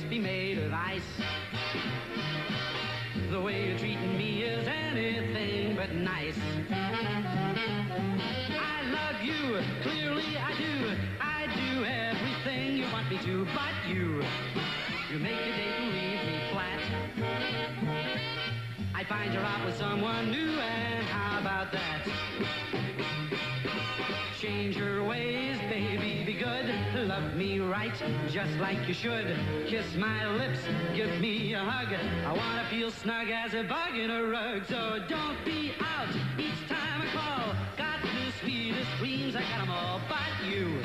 must be made of ice. The way you're treating me is anything but nice. I love you, clearly I do. I do everything you want me to, but you make your date and leave me flat. I find you're out with someone new, and how about that? Change your ways, baby, be good. Love me right, just like you should. Kiss my lips, give me a hug. I wanna feel snug as a bug in a rug. So don't be out each time I call. Got the sweetest dreams, I got them all, but you.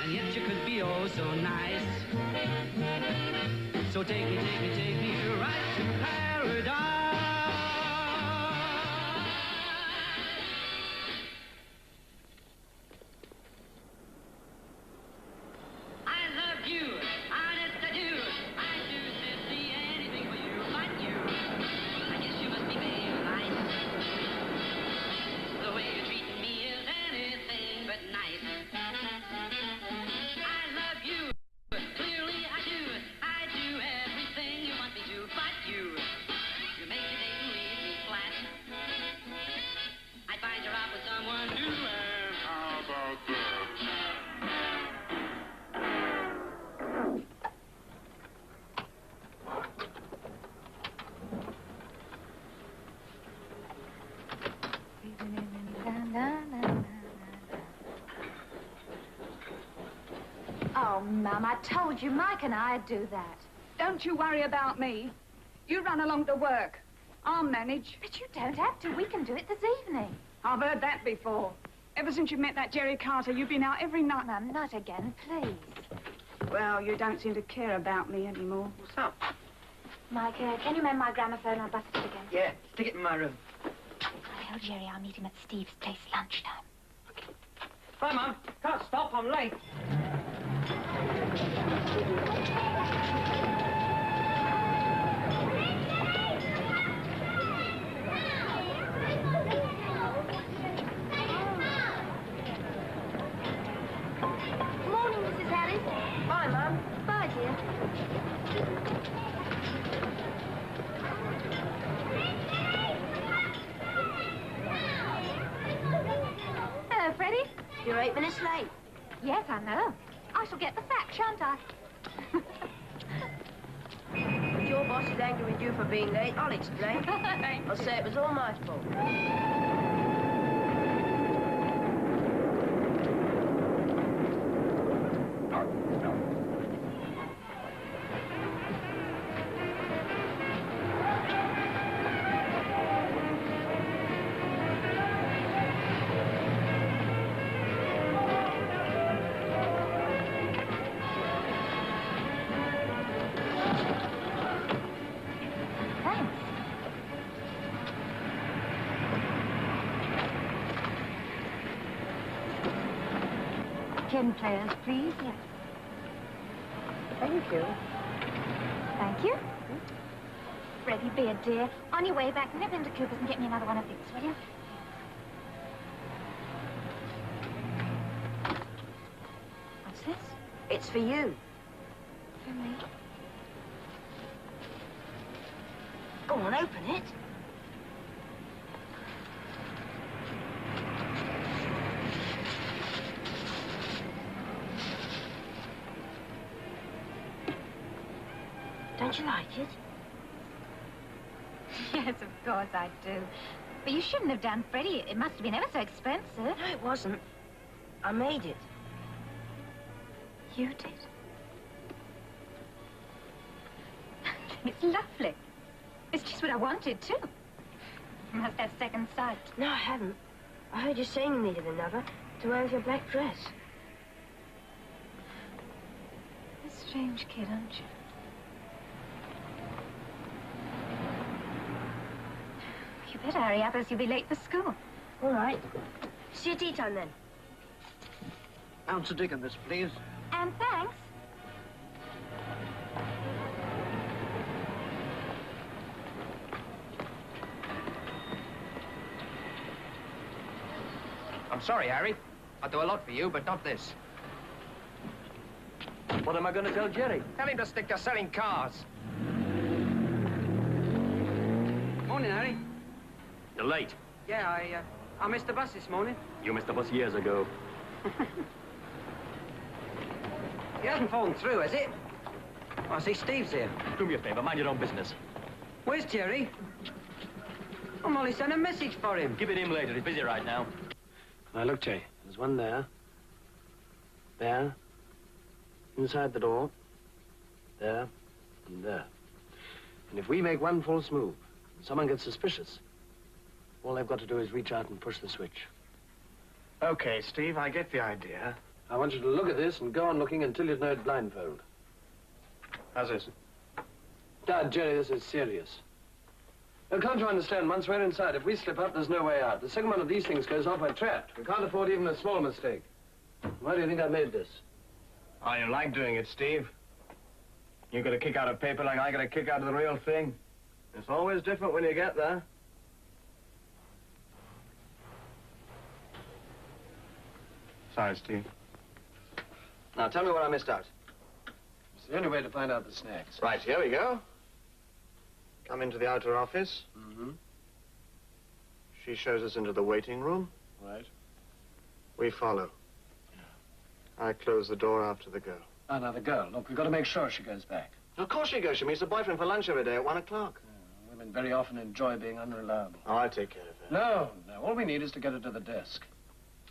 And yet you could be oh so nice. So take me right to paradise. Oh, Mum, I told you Mike and I'd do that. Don't you worry about me. You run along to work. I'll manage. But you don't have to. We can do it this evening. I've heard that before. Ever since you met that Jerry Carter, you've been out every night. Mum, not again, please. Well, you don't seem to care about me anymore. What's up? Mike, can you mend my gramophone? I'll bust it again. Yeah, stick it in my room. I told Jerry I'll meet him at Steve's place lunchtime. Okay. Bye, Mum. Can't stop, I'm late. Morning, Mrs. Harris. Bye, Mum. Bye, dear. Hello, Freddie. You're 8 minutes late. Yes, I know. I shall get the fact, shan't I? If your boss is angry with you for being late, I'll explain. I'll say it was all my fault. Gin players, please. Yes. Thank you. Thank you. Freddie, be a dear. On your way back, nip into Cooper's and get me another one of these, will you? What's this? It's for you. For me? Go on, open it. Don't you like it? Yes, of course I do. But you shouldn't have done, Freddie. It must have been ever so expensive. No, it wasn't. I made it. You did? It's lovely. It's just what I wanted, too. You must have second sight. No, I haven't. I heard you saying you needed another to wear with your black dress. A strange kid, aren't you? You better hurry up, or else you'll be late for school. All right. See you tea time, then. Ounce of Dickon this, please. And thanks. I'm sorry, Harry. I'd do a lot for you, but not this. What am I going to tell Jerry? Tell him to stick to selling cars. Morning, Harry. You're late. Yeah, I missed the bus this morning. You missed the bus years ago. He hasn't fallen through, has it? Oh, I see Steve's here. Do me a favor, mind your own business. Where's Jerry? Oh, Molly sent a message for him. Give it him later, he's busy right now. Now, look, Jay, there's one there. There. Inside the door. There. And there. And if we make one false move, and someone gets suspicious, all they've got to do is reach out and push the switch. Okay, Steve, I get the idea. I want you to look at this and go on looking until you know it blindfold. How's this? Dad, Jerry, this is serious. Now, can't you understand, once we're inside, if we slip up, there's no way out. The second one of these things goes off, we're trapped. We can't afford even a small mistake. Why do you think I made this? Oh, you like doing it, Steve. You got a kick out of paper like I got a kick out of the real thing. It's always different when you get there. Sorry, Steve. Now, tell me what I missed out. It's the only way to find out the snacks. Right, here we go. Come into the outer office. Mm-hmm. She shows us into the waiting room. Right. We follow. I close the door after the girl. Oh, now, the girl. Look, we've got to make sure she goes back. Of course she goes. She meets her boyfriend for lunch every day at 1 o'clock. Women very often enjoy being unreliable. Oh, I'll take care of her. No, no. All we need is to get her to the desk.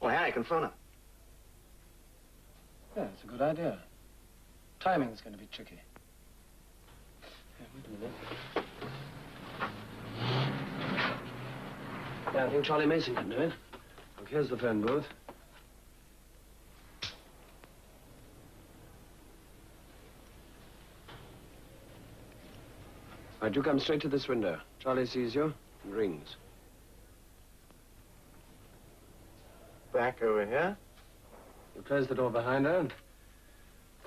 Well, Harry can phone her. Yeah, it's a good idea. Timing's going to be tricky. Yeah, wait a minute. Yeah, I think Charlie Mason can do it. Look, here's the phone booth. Right, you come straight to this window. Charlie sees you and rings. Back over here. You close the door behind her and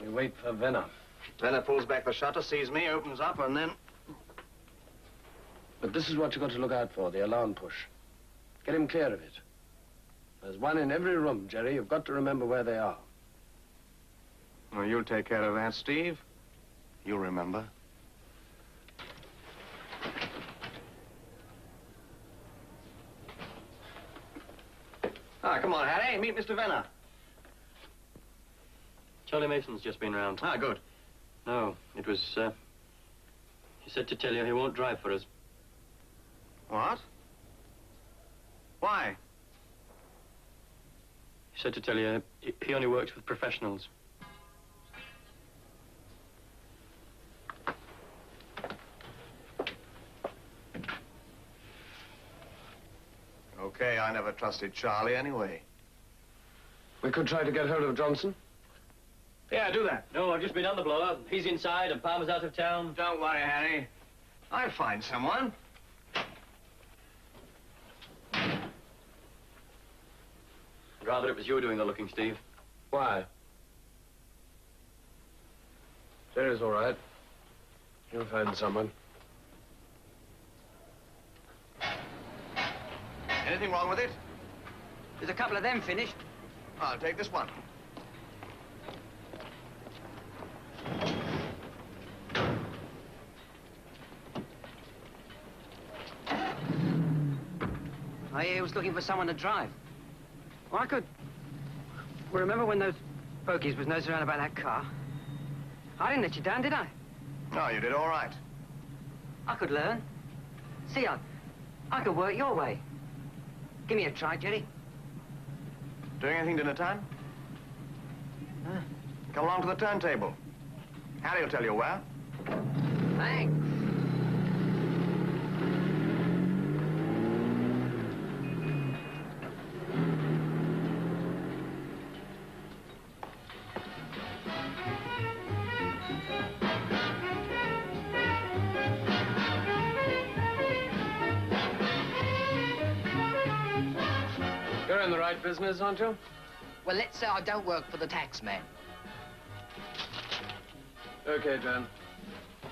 you wait for Venner. Venner pulls back the shutter, sees me, opens up, and then... But this is what you've got to look out for, the alarm push. Get him clear of it. There's one in every room, Jerry. You've got to remember where they are. Well, you'll take care of that, Steve. You'll remember. Ah, come on, Harry. Meet Mr. Venner. Charlie Mason's just been round. Ah, good. No, it was, he said to tell you he won't drive for us. What? Why? He said to tell you he only works with professionals. Okay, I never trusted Charlie anyway. We could try to get hold of Johnson. Yeah, do that. No, I've just been on the blower. He's inside and Palmer's out of town. Don't worry, Harry. I'll find someone. Rather it was you doing the looking, Steve. Why? Jerry's all right. You'll find someone. Anything wrong with it? There's a couple of them finished. I'll take this one. I hear he was looking for someone to drive. Well, I could... Well, remember when those pokies was nosing around about that car? I didn't let you down, did I? No, you did all right. I could learn. See, I could work your way. Give me a try, Jerry. Doing anything dinner time? Huh? Come along to the turntable. Harry will tell you where. Thanks. You're in the right business, aren't you? Well, let's say I don't work for the tax man. Okay, Jan.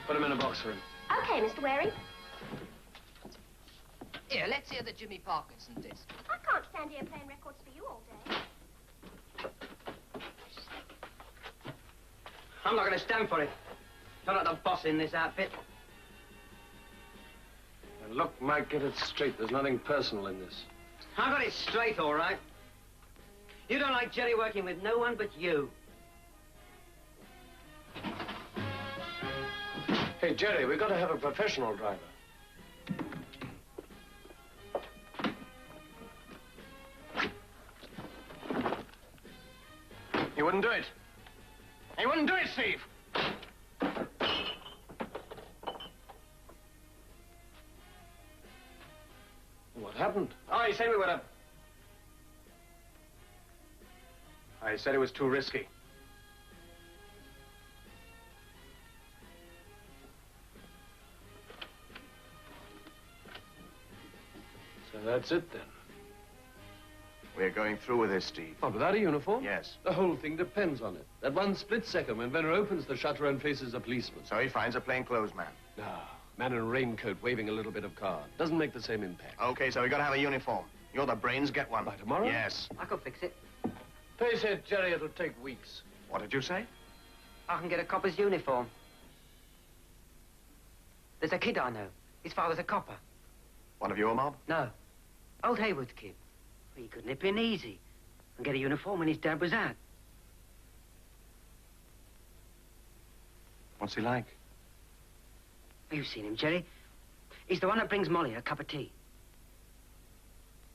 Put him in a box for him. Okay, Mr. Waring. Here, let's hear the Jimmy Parkinson disc. I can't stand here playing records for you all day. I'm not going to stand for it. I'm not the boss in this outfit. And look, Mike, get it straight. There's nothing personal in this. I've got it straight, all right. You don't like Jerry working with no one but you. Hey, Jerry, we've got to have a professional driver. He wouldn't do it. He wouldn't do it, Steve. What happened? Oh, he said we would have. I said it was too risky. So that's it, then. We're going through with this, Steve. Oh, without a uniform? Yes. The whole thing depends on it. That one split second when Venner opens the shutter and faces a policeman. So he finds a plainclothes man. No, man in a raincoat waving a little bit of card. Doesn't make the same impact. Okay, so we got to have a uniform. You're the brains, get one. By tomorrow? Yes. I could fix it. Face it, Jerry, it'll take weeks. What did you say? I can get a copper's uniform. There's a kid I know. His father's a copper. One of your mob? No. Old Haywood's kid. He could nip in easy and get a uniform when his dad was out. What's he like? You've seen him, Jerry. He's the one that brings Molly a cup of tea.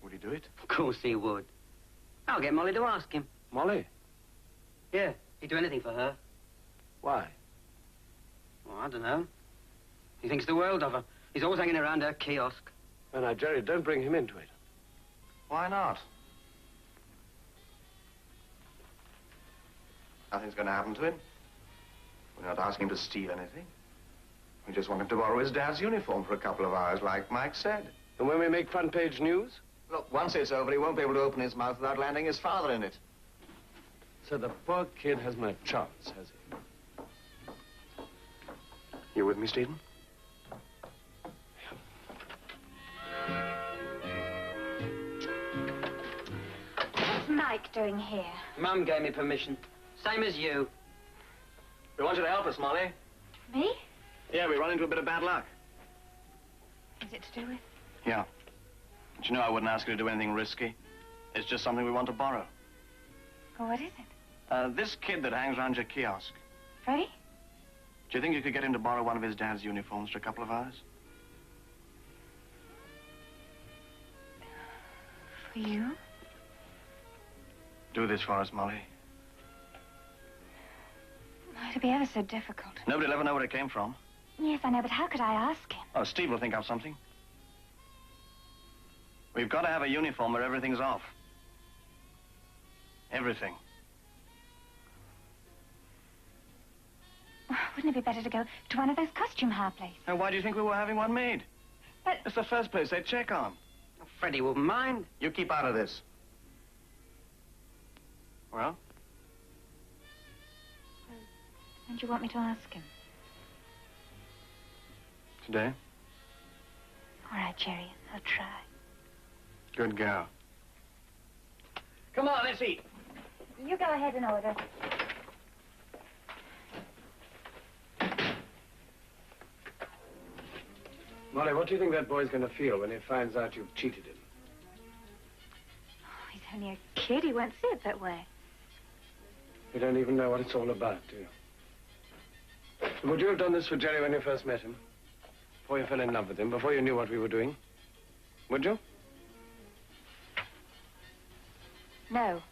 Would he do it? Of course he would. I'll get Molly to ask him. Molly? Yeah, he'd do anything for her. Why? Well, I don't know. He thinks the world of her. He's always hanging around her kiosk. Well, now, Jerry, don't bring him into it. Why not? Nothing's going to happen to him. We're not asking him to steal anything. We just want him to borrow his dad's uniform for a couple of hours, like Mike said. And when we make front page news? Look, once it's over, he won't be able to open his mouth without landing his father in it. So the poor kid has no chance, has he? You with me, Stephen? What's Mike doing here? Mum gave me permission. Same as you. We want you to help us, Molly. Me? Yeah, we run into a bit of bad luck. Is it to do with? Yeah. But you know I wouldn't ask you to do anything risky. It's just something we want to borrow. Oh, what is it? This kid that hangs around your kiosk. Freddie? Do you think you could get him to borrow one of his dad's uniforms for a couple of hours? For you? Do this for us, Molly. Oh, it'd be ever so difficult. Nobody'll ever know where it came from. Yes, I know, but how could I ask him? Oh, Steve will think of something. We've got to have a uniform where everything's off. Everything. Wouldn't it be better to go to one of those costume hire places? Now, why do you think we were having one made? But... It's the first place they'd check on. Oh, Freddie wouldn't mind. You keep out of this. Well? When do you want me to ask him? Today? All right, Jerry, I'll try. Good girl. Come on, let's eat. You go ahead and order. Molly, what do you think that boy's going to feel when he finds out you've cheated him? Oh, he's only a kid. He won't see it that way. You don't even know what it's all about, do you? Would you have done this for Jerry when you first met him? Before you fell in love with him, before you knew what we were doing? Would you? No.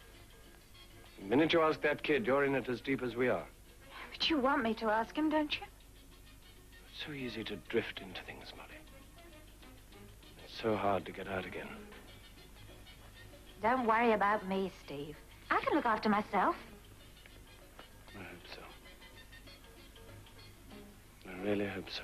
The minute you ask that kid, you're in it as deep as we are. But you want me to ask him, don't you? It's so easy to drift into things, Molly. It's so hard to get out again. Don't worry about me, Steve. I can look after myself. I hope so. I really hope so.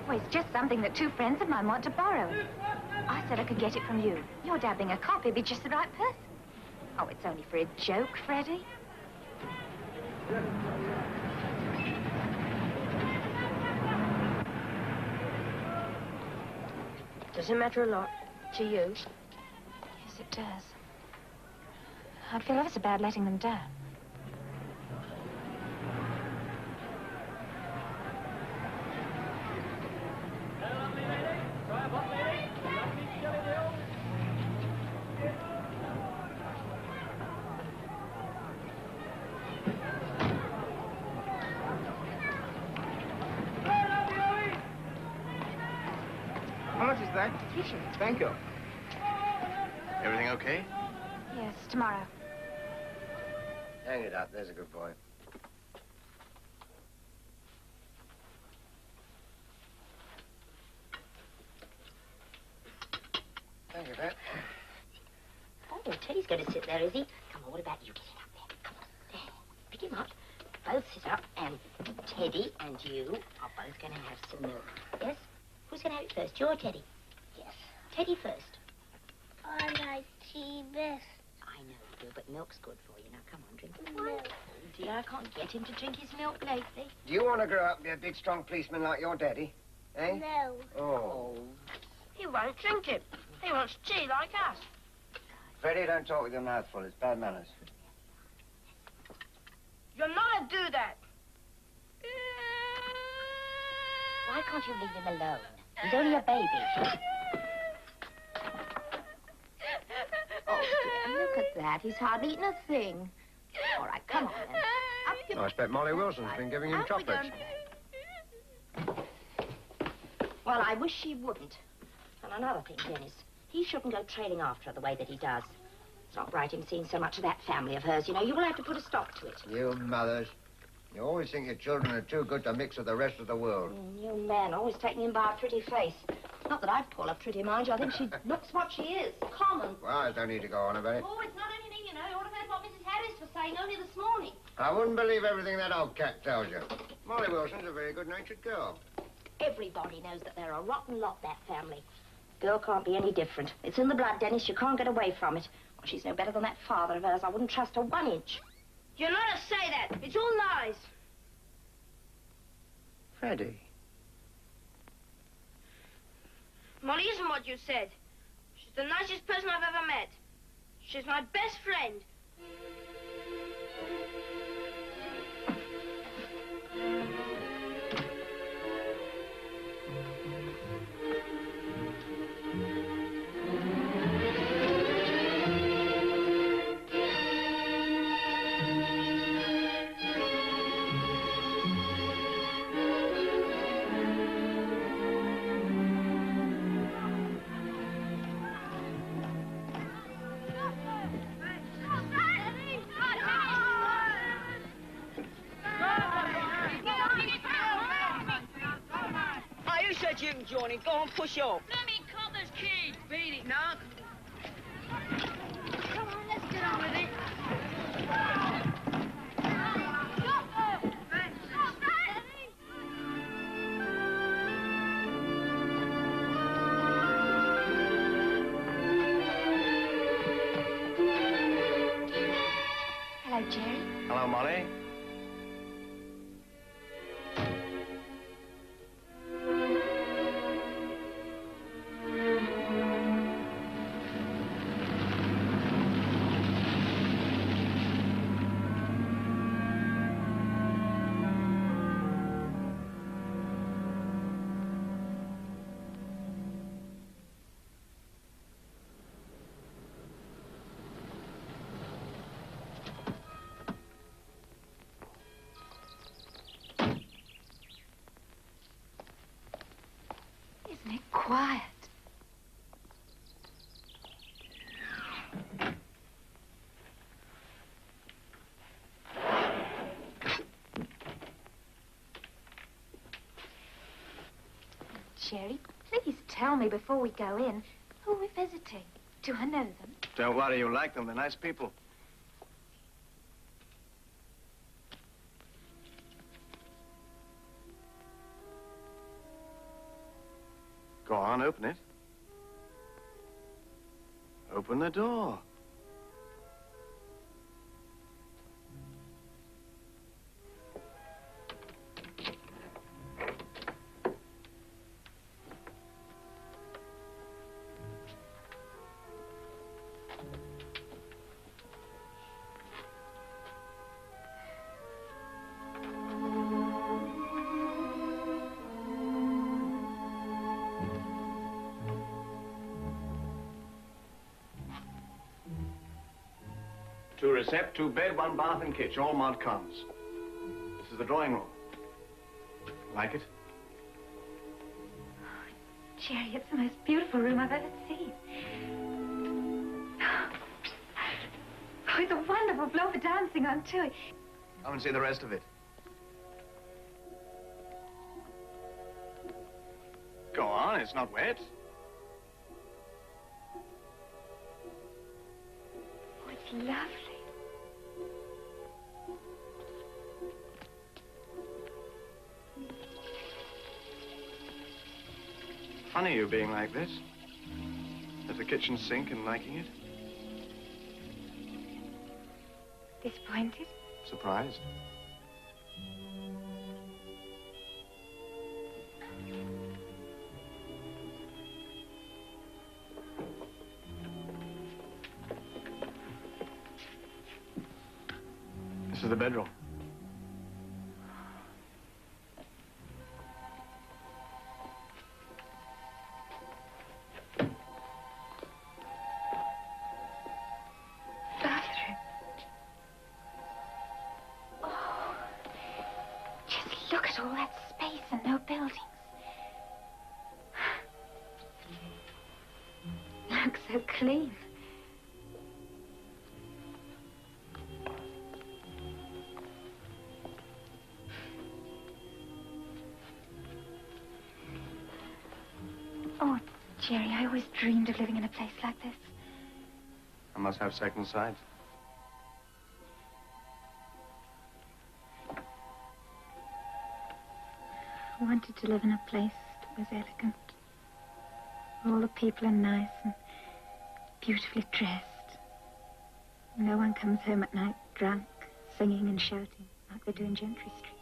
Well, it's just something that two friends of mine want to borrow. I said I could get it from you. Your dad being a cop, he'd be just the right person. Oh, it's only for a joke, Freddie. Does it matter a lot to you? Yes, it does. I'd feel ever so bad letting them down. How much is that? 3 shillings. Thank you. Everything okay? Yes, tomorrow. Hang it up. There's a good boy. Thank you, Pat. Oh, Teddy's going to sit there, is he? Come on, what about you getting up there? Come on, there. Pick him up. Both sit up, and Teddy and you are both going to have some milk. Yes? Who's going to have it first, you or Teddy? Yes. Teddy first. I like tea best. I know you do, but milk's good for you. Now, come on, drink the Milk. Oh, dear, I can't get him to drink his milk lately. Do you want to grow up and be a big, strong policeman like your daddy? Eh? No. Oh. He won't drink it. He wants tea like us. Freddie, don't talk with your mouth full. It's bad manners. You're not to do that. Why can't you leave him alone? He's only a baby. Oh, dear, look at that. He's hardly eaten a thing. All right, come on, then. Up you... I expect Molly Wilson's been giving him Out we go. chocolates. Well, I wish she wouldn't. And another thing, Dennis, he shouldn't go trailing after her the way that he does. It's not right him seeing so much of that family of hers, you know. You will have to put a stop to it. You mothers. You always think your children are too good to mix with the rest of the world. You man, always taking him by a pretty face. Not that I'd call her pretty, mind you. I think she looks what she is. Common. Well, I don't need to go on about it. Oh, it's not anything, you know. You ought to have heard what Mrs. Harris was saying only this morning. I wouldn't believe everything that old cat tells you. Molly Wilson's a very good-natured girl. Everybody knows that they're a rotten lot, that family. Girl can't be any different. It's in the blood, Dennis. You can't get away from it. Well, she's no better than that father of hers. I wouldn't trust her 1 inch. You're not to say that. It's all lies. Freddie. Molly isn't what you said. She's the nicest person I've ever met. She's my best friend. You can join it. Go on, push off. Let me cut this kid. Beat it, now. Come on, let's get on with it. Hello, Jerry. Hello, Molly. Isn't it quiet? Jerry, please tell me before we go in who we're visiting. Do I know them? Don't worry, you like them. They're nice people. Go on, open it. Open the door. Two recept, two bed, one bath and kitchen, all mod cons. This is the drawing room. Like it? Jerry, it's the most beautiful room I've ever seen. Oh, it's a wonderful floor for dancing on, too. Come and see the rest of it. Go on, it's not wet. Oh, it's lovely. Funny you being like this. At the kitchen sink and liking it. Disappointed? Surprised. This is the bedroom. Bathroom. Oh, just look at all that space and no buildings. Looks so clean. Oh, Jerry, I always dreamed of living in a place like this. I must have second sight. I wanted to live in a place that was elegant. All the people are nice and beautifully dressed. No one comes home at night drunk, singing and shouting like they do in Gentry Street.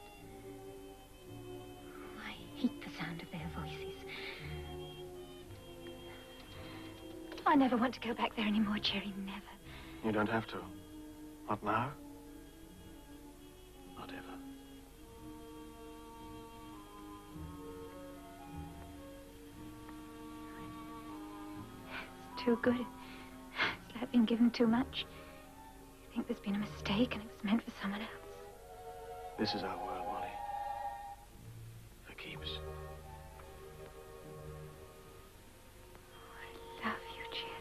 Oh, I hate the sound of their voices. I never want to go back there anymore, Jerry, never. You don't have to. Not now. Not ever. It's too good. It's like being given too much. I think there's been a mistake and it was meant for someone else. This is our world, Molly. For keeps. I love you, Jerry.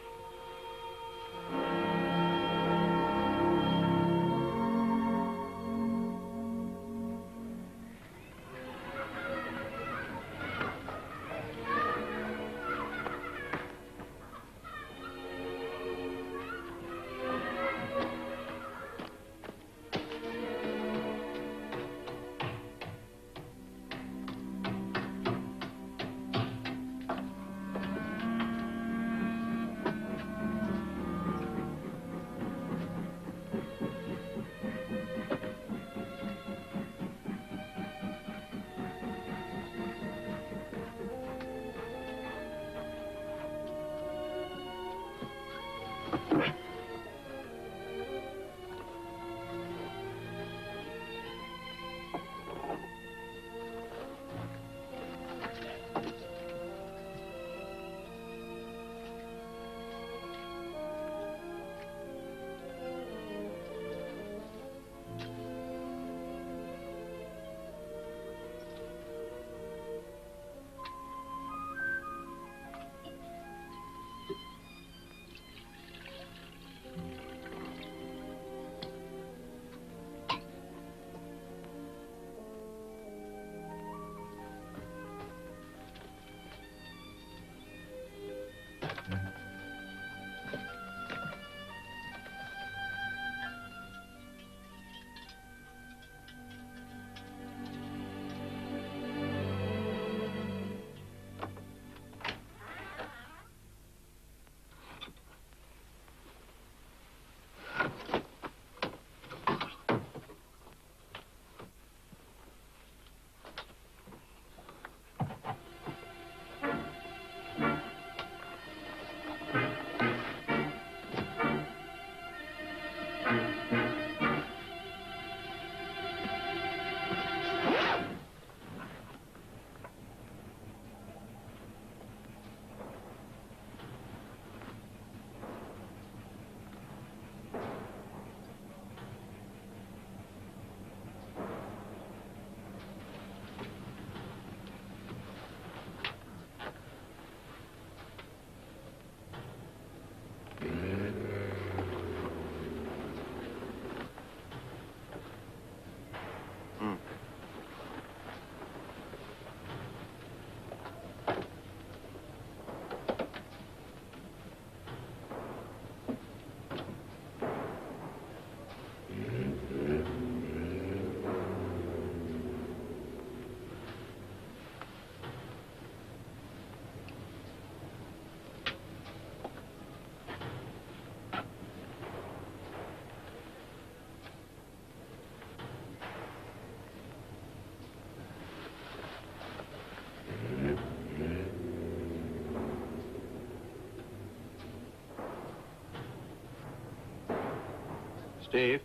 Steve.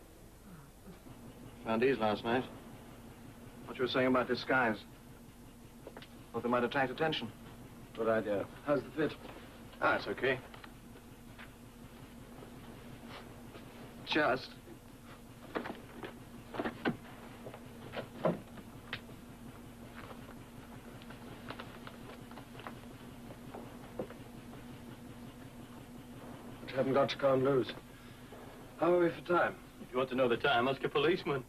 Found these last night. What you were saying about disguise. Thought they might attract attention. Good idea. How's the fit? Ah, it's okay. Just. But you haven't got to go and lose. How are we for time? If you want to know the time, ask a policeman.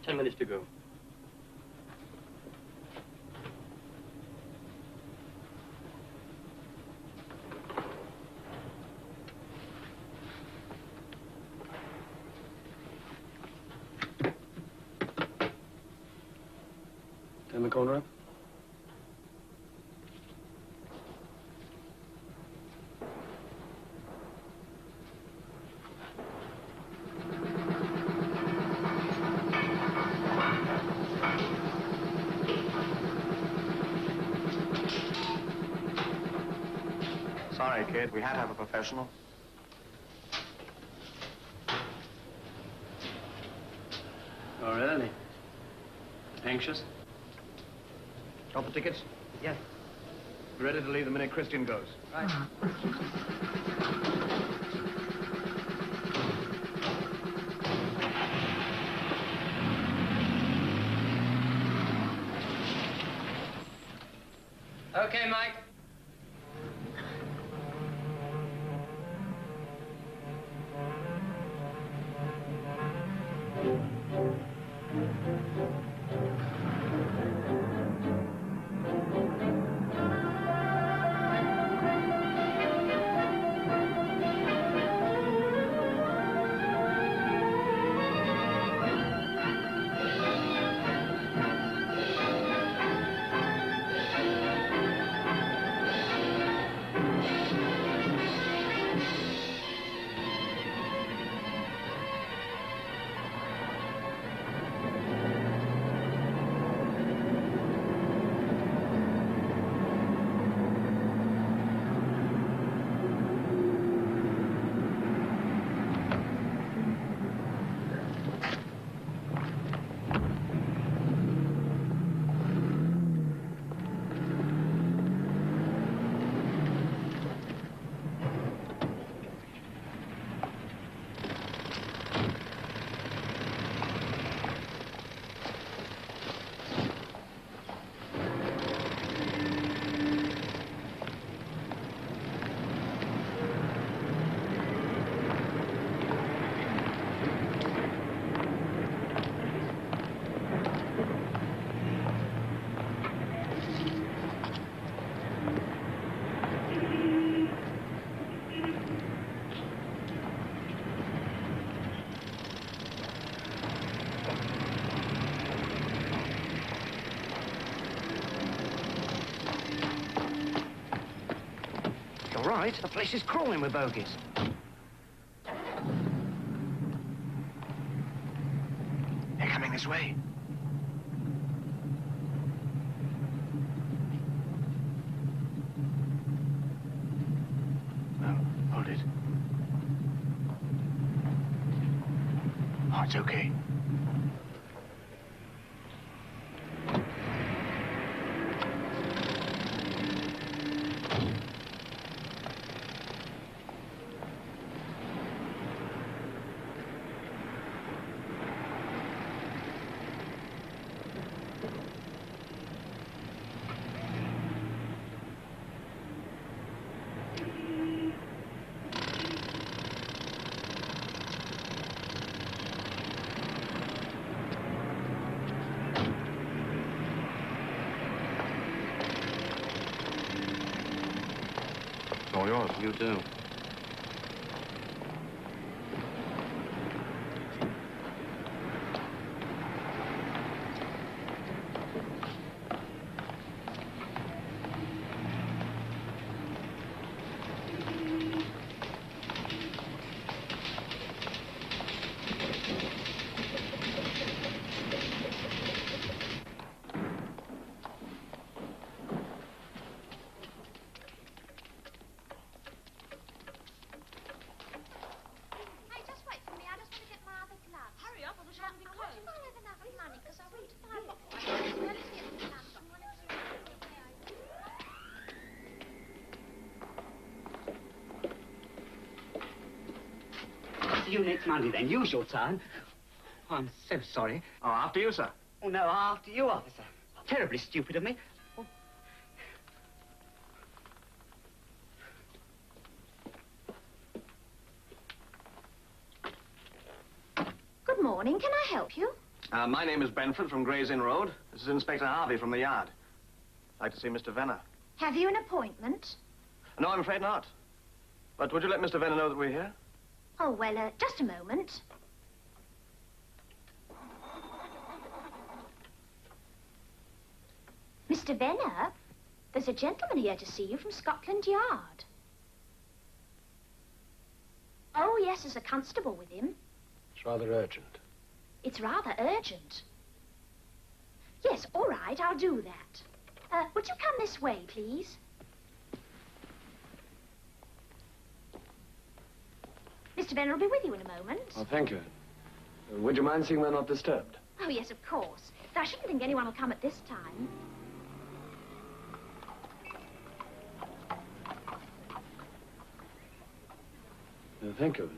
10 minutes to go. Turn the corner up. Sorry, kid. We had to have a professional. Oh, really? Anxious? Got the tickets? Yes. We're ready to leave the minute Christian goes. Right. Okay, Mike. Right, the place is crawling with bogies. They're coming this way. No, hold it. Oh, it's okay. It's all yours. You do. after you next Monday, then. Use your turn. Oh, I'm so sorry. Oh, after you, sir. Oh, no, after you, officer. Terribly stupid of me. Oh. Good morning. Can I help you? My name is Benford from Gray's Inn Road. This is Inspector Harvey from the Yard. I'd like to see Mr. Venner. Have you an appointment? No, I'm afraid not. But would you let Mr. Venner know that we're here? Oh, well, just a moment. Mr. Venner, there's a gentleman here to see you from Scotland Yard. Oh, yes, there's a constable with him. It's rather urgent. It's rather urgent. Yes, all right, I'll do that. Would you come this way, please? Mr. Venner will be with you in a moment. Oh, thank you. Would you mind seeing we're not disturbed? Oh, yes, of course. But I shouldn't think anyone will come at this time. Thank you.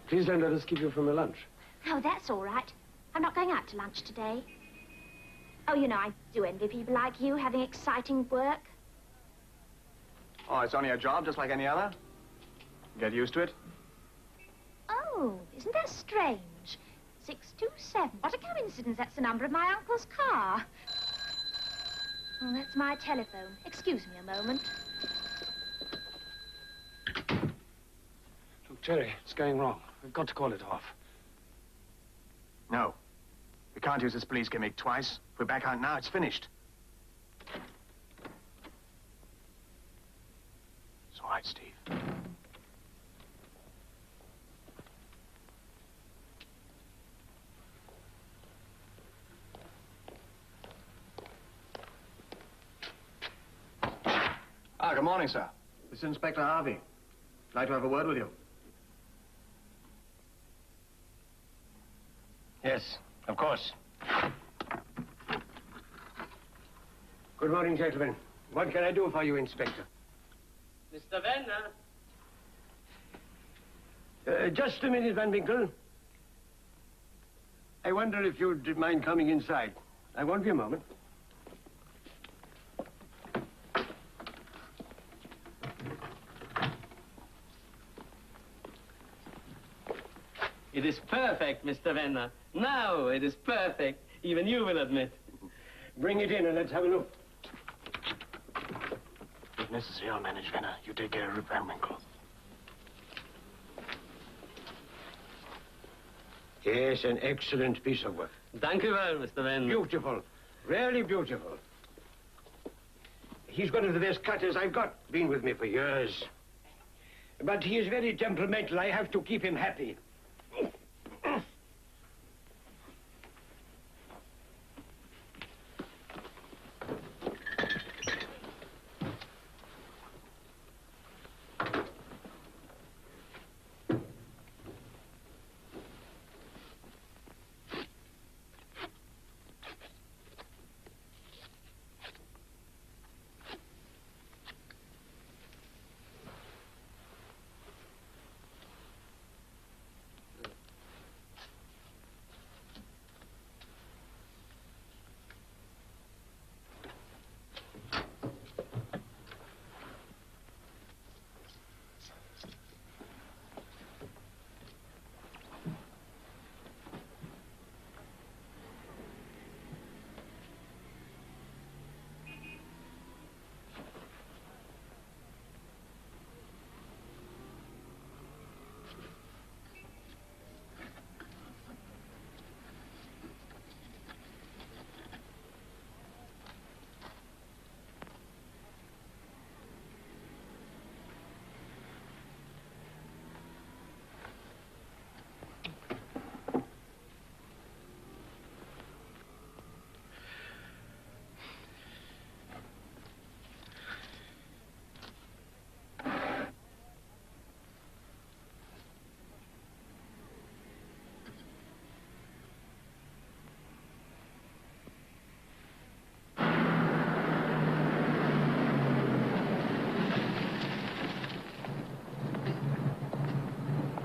Please don't let us keep you from your lunch. Oh, that's all right. I'm not going out to lunch today. Oh, you know, I do envy people like you having exciting work. Oh, it's only a job, just like any other. Get used to it. Oh, isn't that strange? 627. What a coincidence. That's the number of my uncle's car. Oh, that's my telephone. Excuse me a moment. Look, Jerry, it's going wrong. We've got to call it off. No. We can't use this police gimmick twice. If we're back out now, it's finished. It's all right, Steve. Ah, good morning, sir. This is Inspector Harvey. I'd like to have a word with you. Yes, of course. Good morning, gentlemen. What can I do for you, Inspector? Mr. Venner. Just a minute, Van Winkle. I wonder if you'd mind coming inside. I won't be a moment. It is perfect, Mr. Venner. Now it is perfect. Even you will admit. Bring it in and let's have a look. If necessary, I'll manage Venner. You take care of Van Winkle. Yes, an excellent piece of work. Thank you well, Mr. Venner. Beautiful. Really beautiful. He's one of the best cutters I've got. Been with me for years. But he is very temperamental. I have to keep him happy.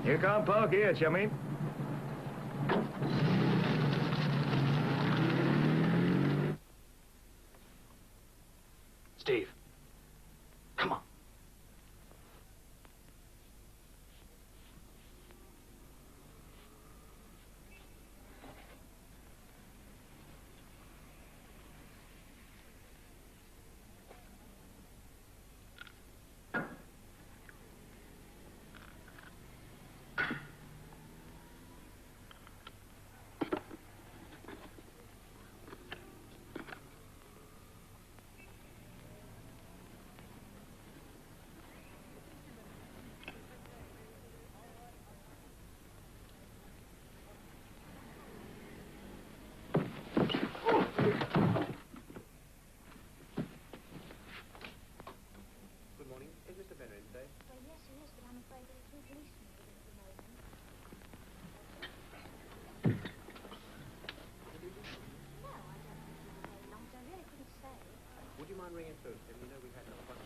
You can't park here, chummy. Steve. Come on. Would you mind ringing through? You know we had no fun.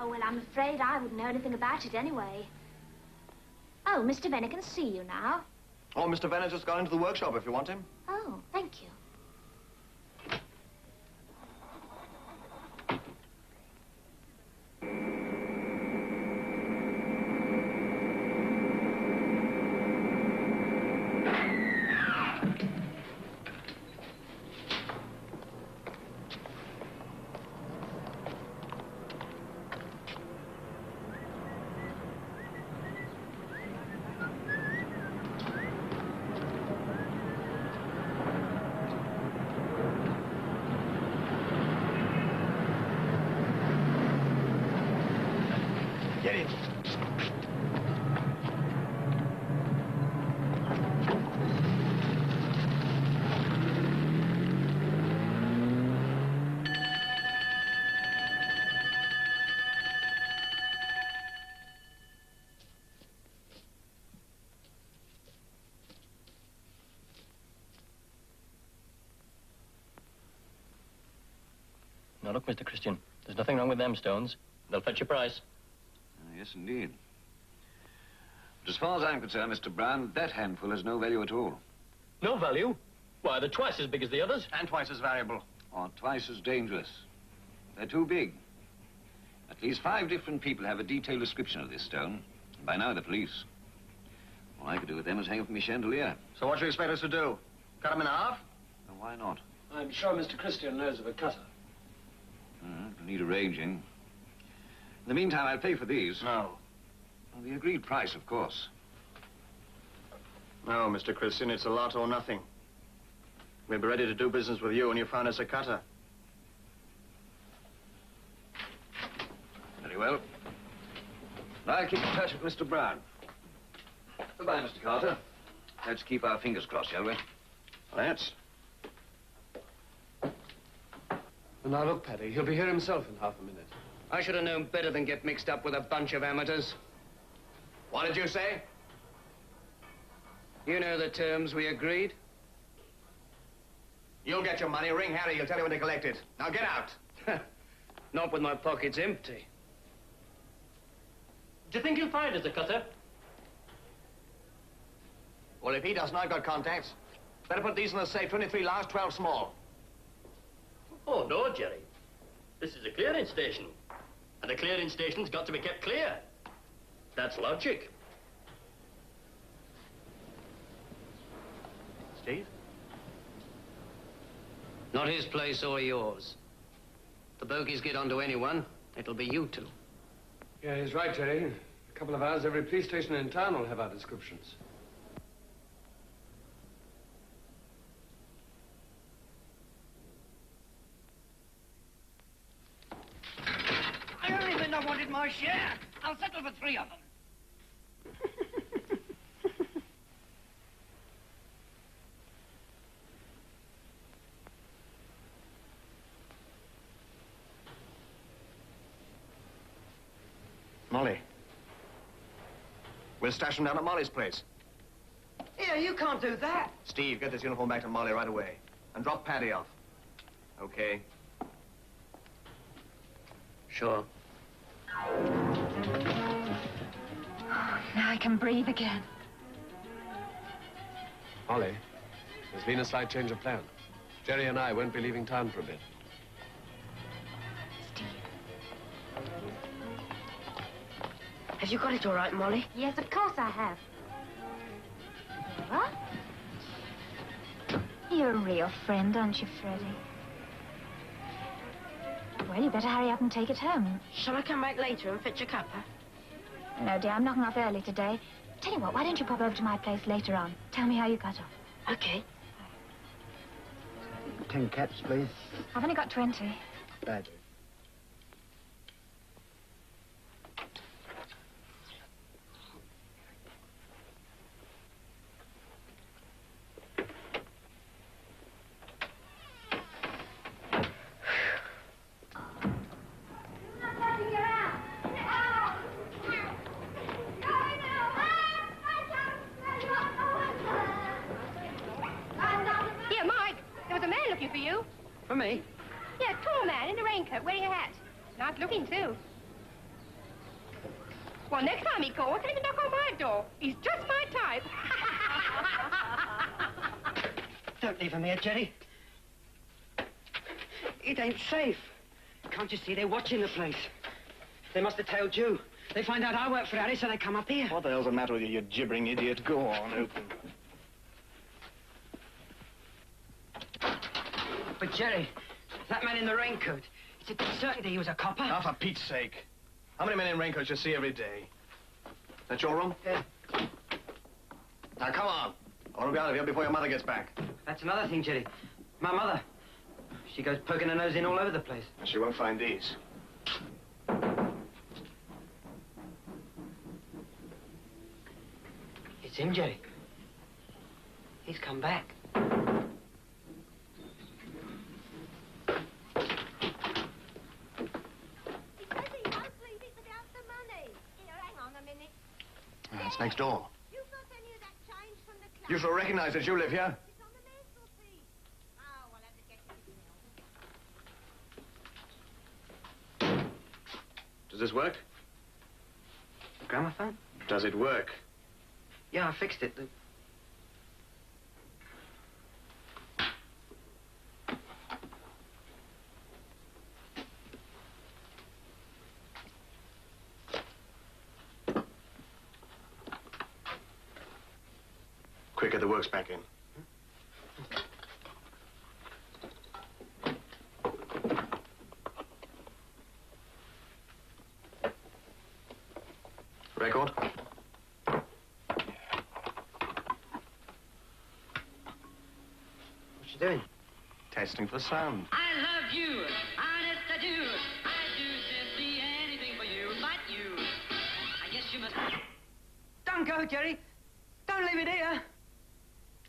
Oh, well, I'm afraid I wouldn't know anything about it anyway. Oh, Mr. Venner can see you now. Oh, Mr. Venner's just gone into the workshop if you want him. Oh, thank you. Get in. Now, look, Mr. Christian, there's nothing wrong with them stones. They'll fetch your price. Yes, indeed. But as far as I'm concerned, Mr. Bryan, that handful has no value at all. No value? Why, they're twice as big as the others. And twice as valuable. Or twice as dangerous. They're too big. At least 5 different people have a detailed description of this stone. And by now, the police. All I could do with them is hang up from my chandelier. So what do you expect us to do? Cut them in half? Well, why not? I'm sure Mr. Christian knows of a cutter. It'll need arranging. In the meantime, I'll pay for these. No. Well, the agreed price, of course. No, Mr. Christian, it's a lot or nothing. We'll be ready to do business with you when you find us a cutter. Very well. I'll keep in touch with Mr. Bryan. Goodbye, Mr. Carter. Let's keep our fingers crossed, shall we? Let's. Well, now, look, Paddy, he'll be here himself in half a minute. I should have known better than get mixed up with a bunch of amateurs. What did you say? You know the terms we agreed. You'll get your money. Ring Harry. He'll tell you when to collect it. Now get out. Not with my pockets empty. Do you think he'll find us a cutter? Well, if he doesn't, I've got contacts. Better put these in the safe. 23 large, 12 small. Oh, no, Jerry. This is a clearing station. And a clearing station's got to be kept clear. That's logic. Steve? Not his place or yours. If the bogies get onto anyone, it'll be you two. Yeah, he's right, Jerry. In a couple of hours, every police station in town will have our descriptions. I only think I wanted my share. I'll settle for 3 of them. Molly. We'll stash him down at Molly's place. Here, you can't do that. Steve, get this uniform back to Molly right away. And drop Paddy off. Okay? Sure. Now I can breathe again. Molly, there's been a slight change of plan. Jerry and I won't be leaving town for a bit. Have you got it all right, Molly? Yes, of course I have. What? You're a real friend, aren't you, Freddie? Well, you better hurry up and take it home. Shall I come back later and fetch a cuppa? No, dear, I'm knocking off early today. Tell you what, why don't you pop over to my place later on? Tell me how you got on. Okay. 10 caps, please. I've only got 20. Bad. Here, Mike, there was a man looking for you. For me? Yeah, a tall man in a raincoat, wearing a hat. Nice looking, too. Well, next time he calls, tell him to knock on my door. He's just my type. Don't leave him here, Jerry. It ain't safe. Can't you see they're watching the place? They must have tailed you. They find out I work for Harry, so they come up here. What the hell's the matter with you, you gibbering idiot? Go on, open. But, Jerry, that man in the raincoat, it's a dead certainty he was a copper. Now, for Pete's sake. How many men in raincoats you see every day? That your room? Yeah. Now, come on. I want to be out of here before your mother gets back. That's another thing, Jerry. My mother, she goes poking her nose in all over the place. And she won't find these. It's him, Jerry. He's come back. It's next door. You shall recognize that you live here. Does this work? Gramophone? Does it work? Yeah, I fixed it. Quick, get the works back in. Record? What you doing? Testing for sound. I love you, honest I do. I do simply anything for you, but you. I guess you must... Don't go, Jerry. Don't leave it here.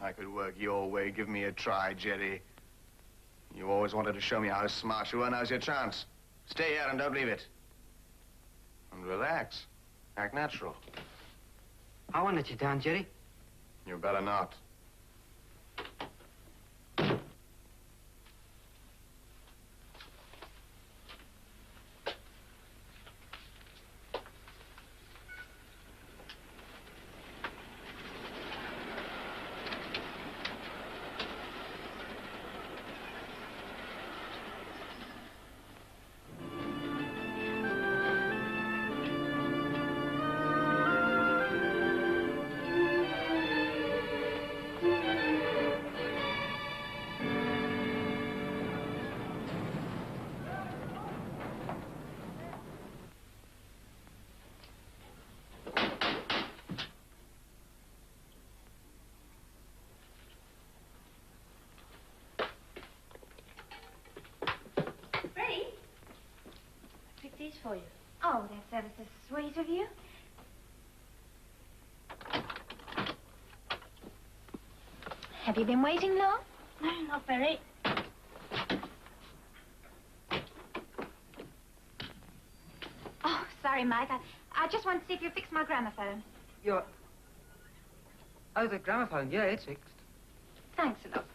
I could work your way. Give me a try, Jerry. You always wanted to show me how smart you were. Now's your chance. Stay here and don't leave it. And relax. Act natural. I won't let you down, Jerry. You better not. for you. Oh, that's ever so sweet of you. Have you been waiting long? No, not very. Oh, sorry, Mike. I just wanted to see if you fixed my gramophone. You're... Oh, the gramophone. Yeah, it's fixed. Thanks a lot.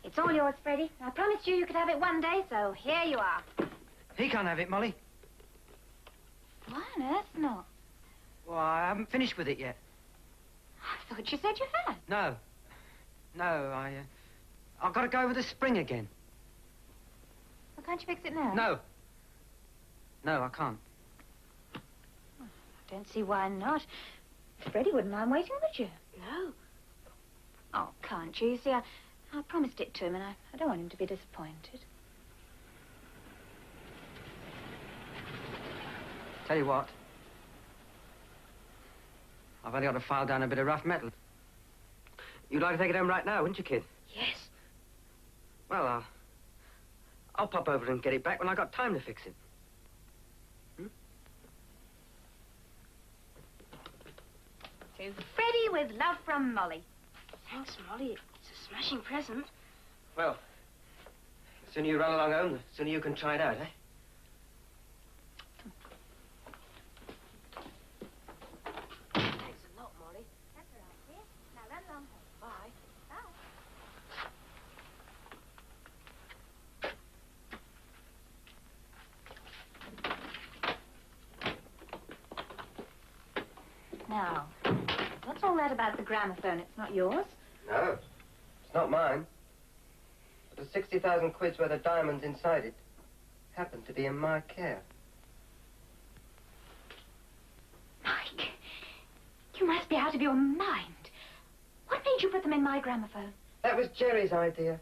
It's all yours, Freddie. I promised you could have it one day, so here you are. He can't have it, Molly. Why on earth not? Well, I haven't finished with it yet. I thought you said you had. No. No, I've got to go over the spring again. Well, can't you fix it now? No. No, I can't. I don't see why not. Freddie wouldn't mind waiting, would you? No. Oh, can't you? You see, I promised it to him, and I don't want him to be disappointed. Tell you what. I've only got to file down a bit of rough metal. You'd like to take it home right now, wouldn't you, kid? Yes. Well, I'll pop over and get it back when I got time to fix it. To Freddie with love from Molly. Thanks, Molly. It's a smashing present. Well, the sooner you run along home, the sooner you can try it out, eh? Thanks a lot, Molly. That's all right, dear. Now run along home. Bye. Now, what's all that about the gramophone? It's not yours? No, it's not mine. But the 60,000 quid's worth of diamonds inside it happened to be in my care. Mike, you must be out of your mind. What made you put them in my gramophone? That was Jerry's idea.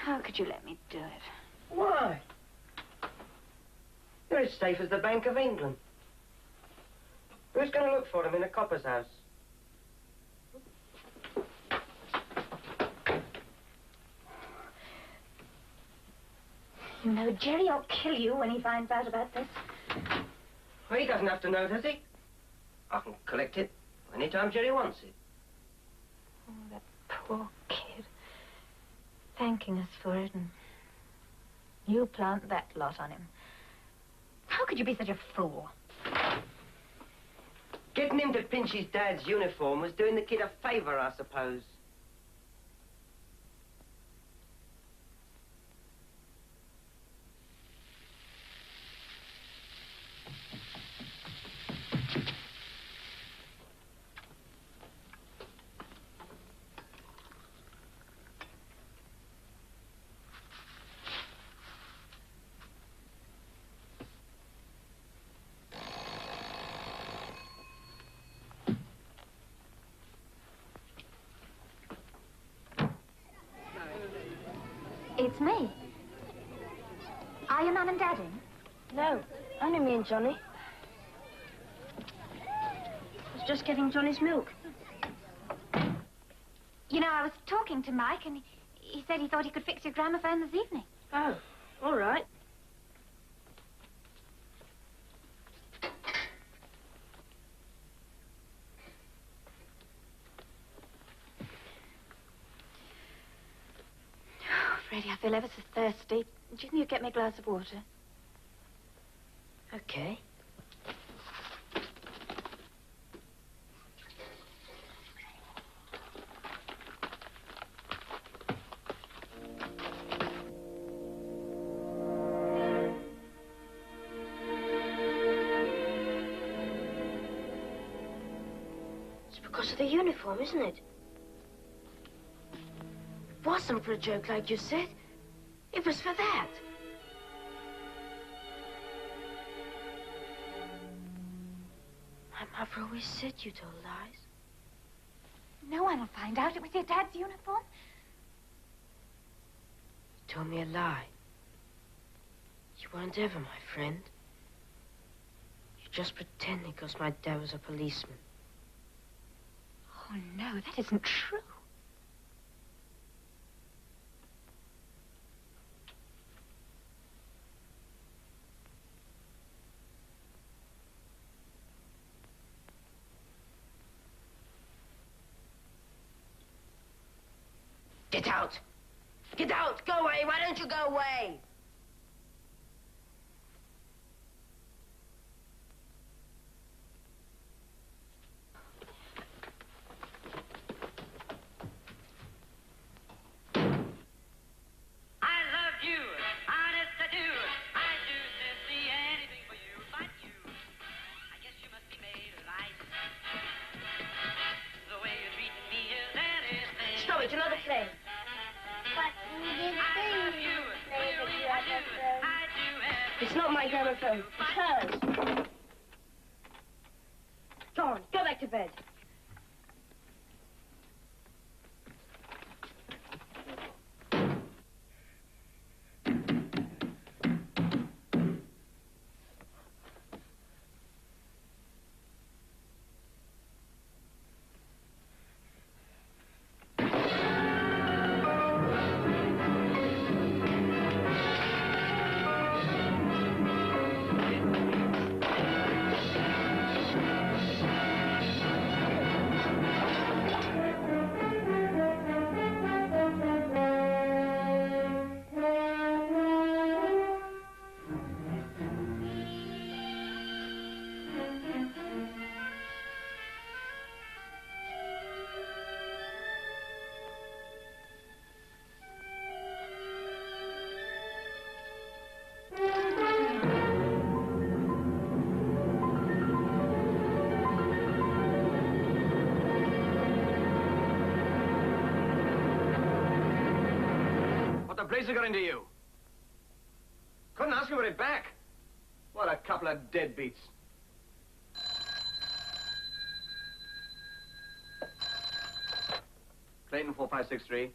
How could you let me do it? Why? You're as safe as the Bank of England. Who's going to look for them in a copper's house? You know, Jerry will kill you when he finds out about this. Well, he doesn't have to know, does he? I can collect it anytime Jerry wants it. Oh, that poor kid. Thanking us for it, and you plant that lot on him. How could you be such a fool? Getting him to pinch his dad's uniform was doing the kid a favor, I suppose. It's me. Are your Mum and Dad in? No, only me and Johnny. I was just getting Johnny's milk. You know, I was talking to Mike, and he said he thought he could fix your gramophone this evening. Oh, all right. Freddie, I feel ever so thirsty. Do you think you'd get me a glass of water? Okay. It's because of the uniform, isn't it? It wasn't for a joke like you said. It was for that. My mother always said you told lies. No one will find out it was your Dad's uniform. You told me a lie. You weren't ever my friend. You just pretended because my dad was a policeman. Oh, no, that isn't true. Get out! Get out! Go away! Why don't you go away? I love you, honest I do. I do simply anything for you, but you, I guess you must be made of ice. The way you're treating me is anything. Stop it, another play. But you did I love say you, you play the really I do. gramophone. I do everything. It's not my gramophone. It's hers. Go on, go back to bed. What the blazer got into you? Couldn't ask you for it back. What a couple of deadbeats. Clayton 4563.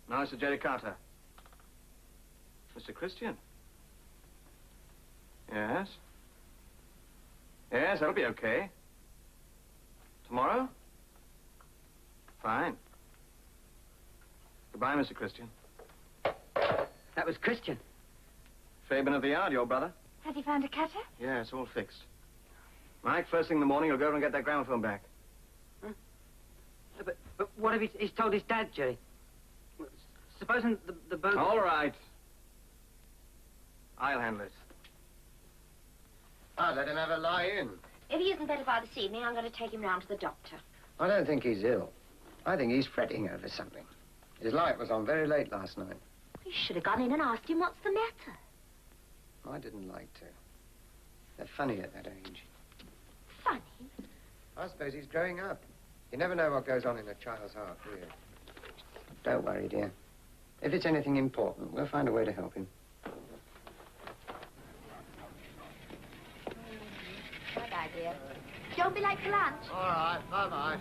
Now, Mr. Jerry Carter. Mr. Christian. Yes? Yes, that'll be okay. Tomorrow? Fine. Goodbye, Mr. Christian. That was Christian. Fabian of the Yard, your brother? Has he found a cutter? Yeah, it's all fixed. Mike, first thing in the morning, you'll go over and get that gramophone back. But what if he's told his dad, Jerry? Supposing the boat... All right. I'll handle it. I'd let him have a lie in. If he isn't better by this evening, I'm going to take him round to the doctor. I don't think he's ill. I think he's fretting over something. His light was on very late last night. You should have gone in and asked him what's the matter. I didn't like to. They're funny at that age. Funny? I suppose he's growing up. You never know what goes on in a child's heart, do you? Don't worry, dear. If it's anything important, we'll find a way to help him. Bye-bye, dear. Don't be late for lunch. All right, bye-bye.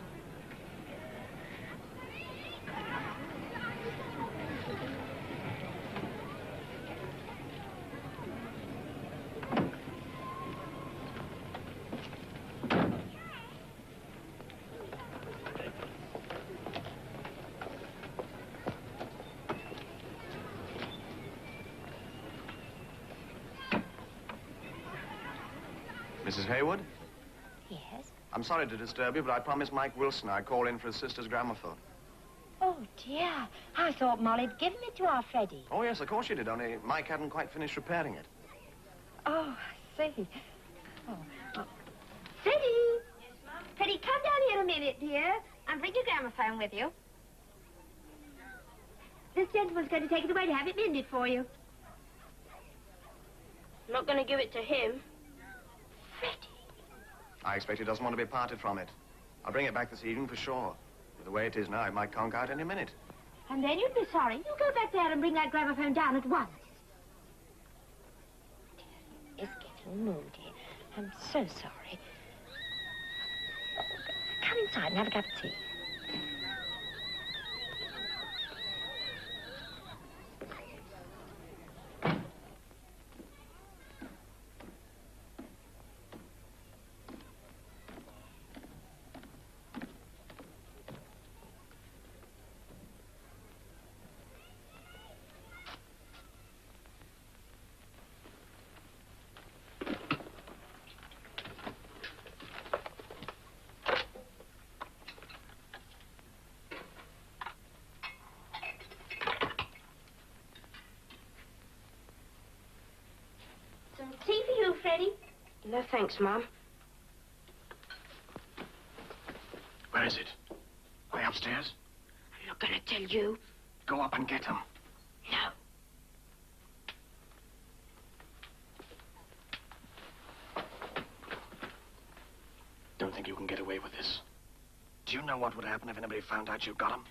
Mrs. Haywood? Yes? I'm sorry to disturb you, but I promised Mike Wilson I'd call in for his sister's gramophone. Oh, dear. I thought Molly'd given it to our Freddie. Oh, yes, of course you did, only Mike hadn't quite finished repairing it. Oh, I see. Oh. Freddie! Yes, Mum? Freddie, come down here a minute, dear, and bring your gramophone with you. This gentleman's going to take it away to have it mended for you. I'm not going to give it to him. I expect he doesn't want to be parted from it. I'll bring it back this evening for sure. With the way it is now, it might conk out any minute. And then you'd be sorry. You go back there and bring that gramophone down at once. It's getting moody. I'm so sorry. Come inside and have a cup of tea. No thanks, Mum. Where is it? Are they upstairs? I'm not going to tell you. Go up and get them. No. Don't think you can get away with this. Do you know what would happen if anybody found out you got them?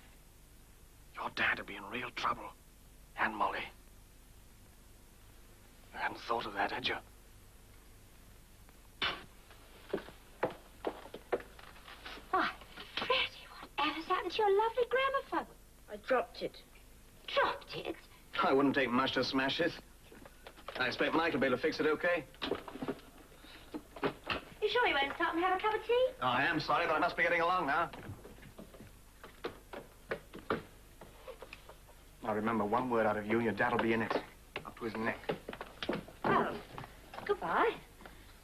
Your dad would be in real trouble. And Molly. You hadn't thought of that, had you? Why, Freddie, whatever's happened to your lovely gramophone? I dropped it. Dropped it? I wouldn't take much to smash it. I expect Mike will be able to fix it okay. You sure you won't stop and have a cup of tea? Oh, I am sorry, but I must be getting along now. Now remember, one word out of you and your dad'll be in it. Up to his neck. Oh, goodbye.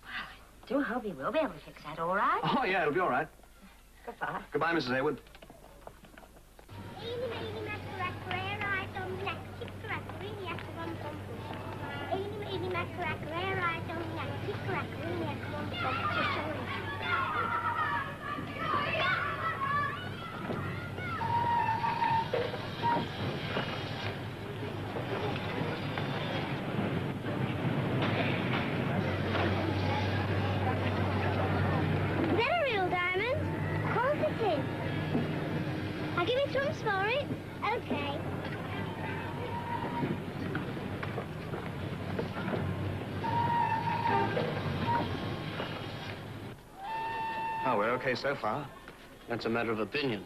Well, I do hope he will be able to fix that all right. Oh, yeah, it'll be all right. Goodbye. Goodbye, Mrs. Haywood. Is that a real diamond? Of course it is. I'll give you some for it. Okay. Oh, we're okay so far. That's a matter of opinion.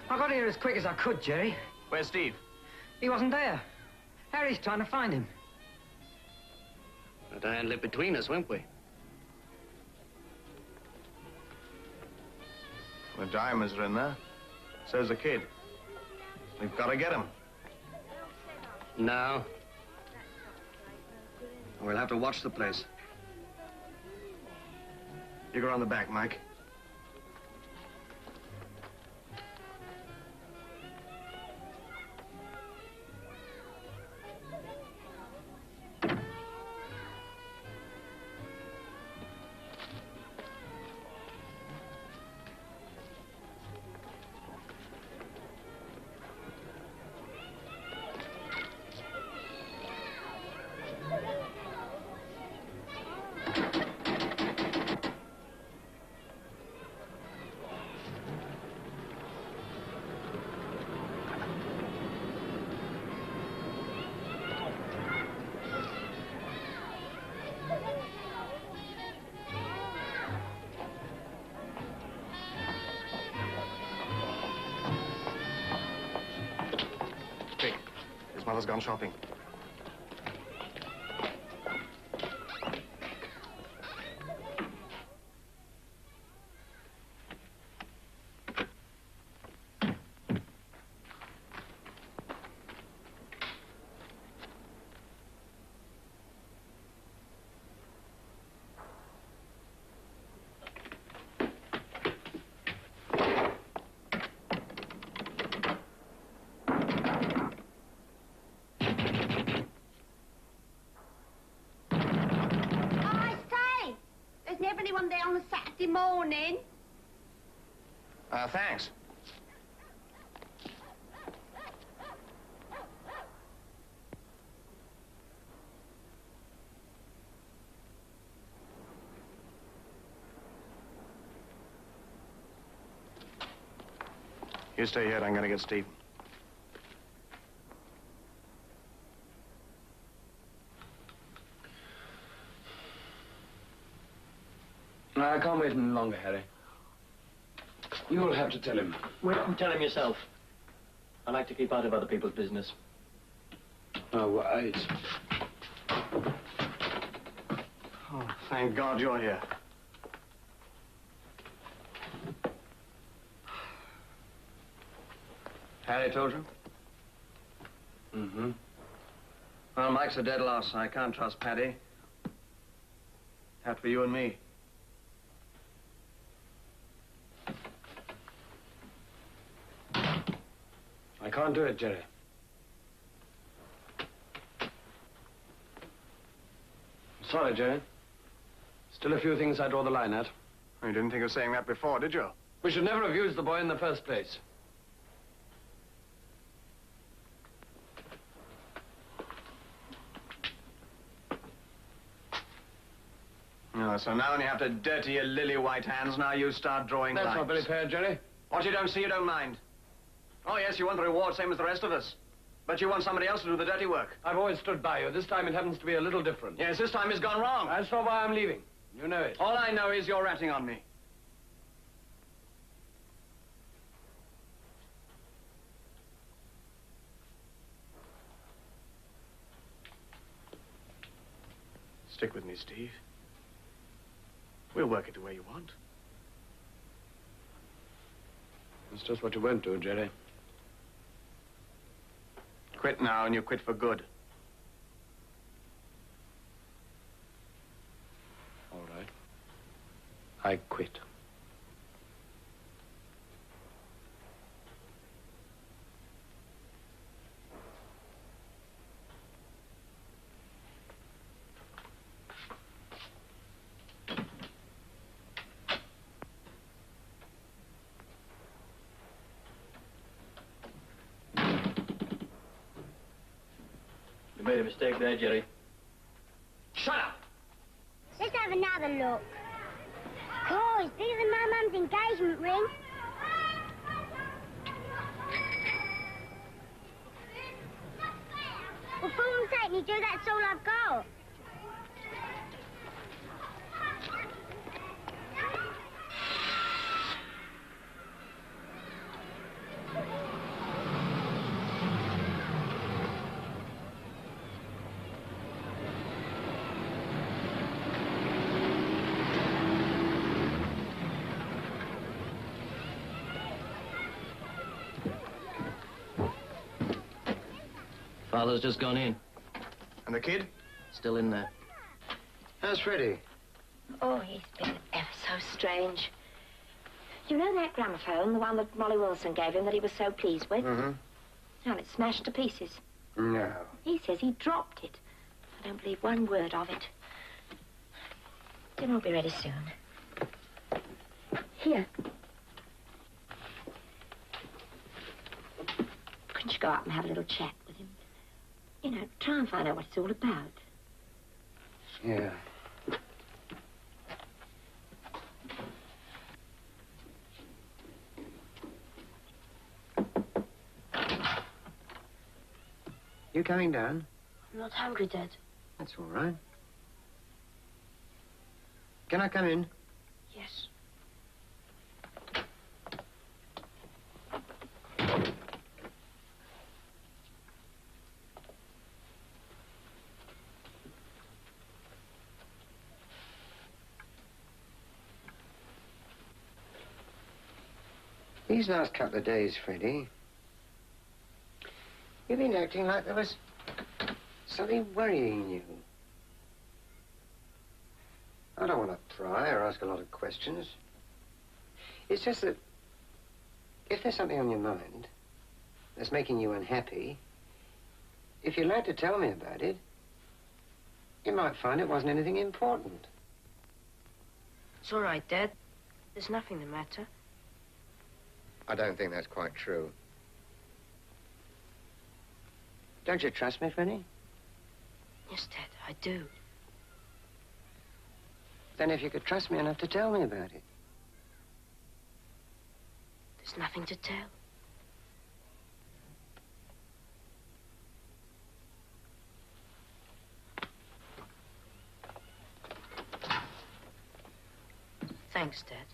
I got here as quick as I could, Jerry. Where's Steve? He wasn't there. Harry's trying to find him. Had to handle it between us, won't we? The diamonds are in there. So's the kid. We've got to get him. No. We'll have to watch the place. You go around the back, Mike. His mother's gone shopping. Anyone there on a Saturday morning? Thanks. You stay here, I'm gonna get Steve. I can't wait any longer, Harry. You'll have to tell him. Wait and tell him yourself. I like to keep out of other people's business. Oh, right. Oh, thank God you're here. Harry told you? Mm-hmm. Well, Mike's a dead loss. I can't trust Paddy. That for you and me. I can't do it, Jerry. Sorry, Jerry. Still a few things I draw the line at. You didn't think of saying that before, did you? We should never have used the boy in the first place. Oh, so now when you have to dirty your lily-white hands, now you start drawing lines. That's not very fair, Jerry. What you don't see, you don't mind. Oh, yes, you want the reward same as the rest of us. But you want somebody else to do the dirty work. I've always stood by you. This time it happens to be a little different. Yes, this time it's gone wrong. That's not why I'm leaving. You know it. All I know is you're ratting on me. Stick with me, Steve. We'll work it the way you want. That's just what you won't do, Jerry. Quit now, and you quit for good. All right. I quit. You made a mistake there, Jerry. Shut up! Let's have another look. Boys, these are my mum's engagement ring. Well, for all sake, you do, that's all I've got. Father's just gone in. And the kid? Still in there. How's Freddie? Oh, he's been ever so strange. You know that gramophone, the one that Molly Wilson gave him that he was so pleased with? Mm-hmm. Well, it's smashed to pieces. No. He says he dropped it. I don't believe one word of it. Dinner will be ready soon. Here. Couldn't you go up and have a little chat with him? You know, try and find out what it's all about. Yeah. You coming down? I'm not hungry, Dad. That's all right. Can I come in? Yes. These last couple of days, Freddie, you've been acting like there was something worrying you. I don't want to pry or ask a lot of questions. It's just that if there's something on your mind that's making you unhappy, if you're allowed to tell me about it, you might find it wasn't anything important. It's all right, Dad. There's nothing the matter. I don't think that's quite true. Don't you trust me, Freddie? Yes, Dad, I do. Then if you could trust me enough to tell me about it. There's nothing to tell. Thanks, Dad.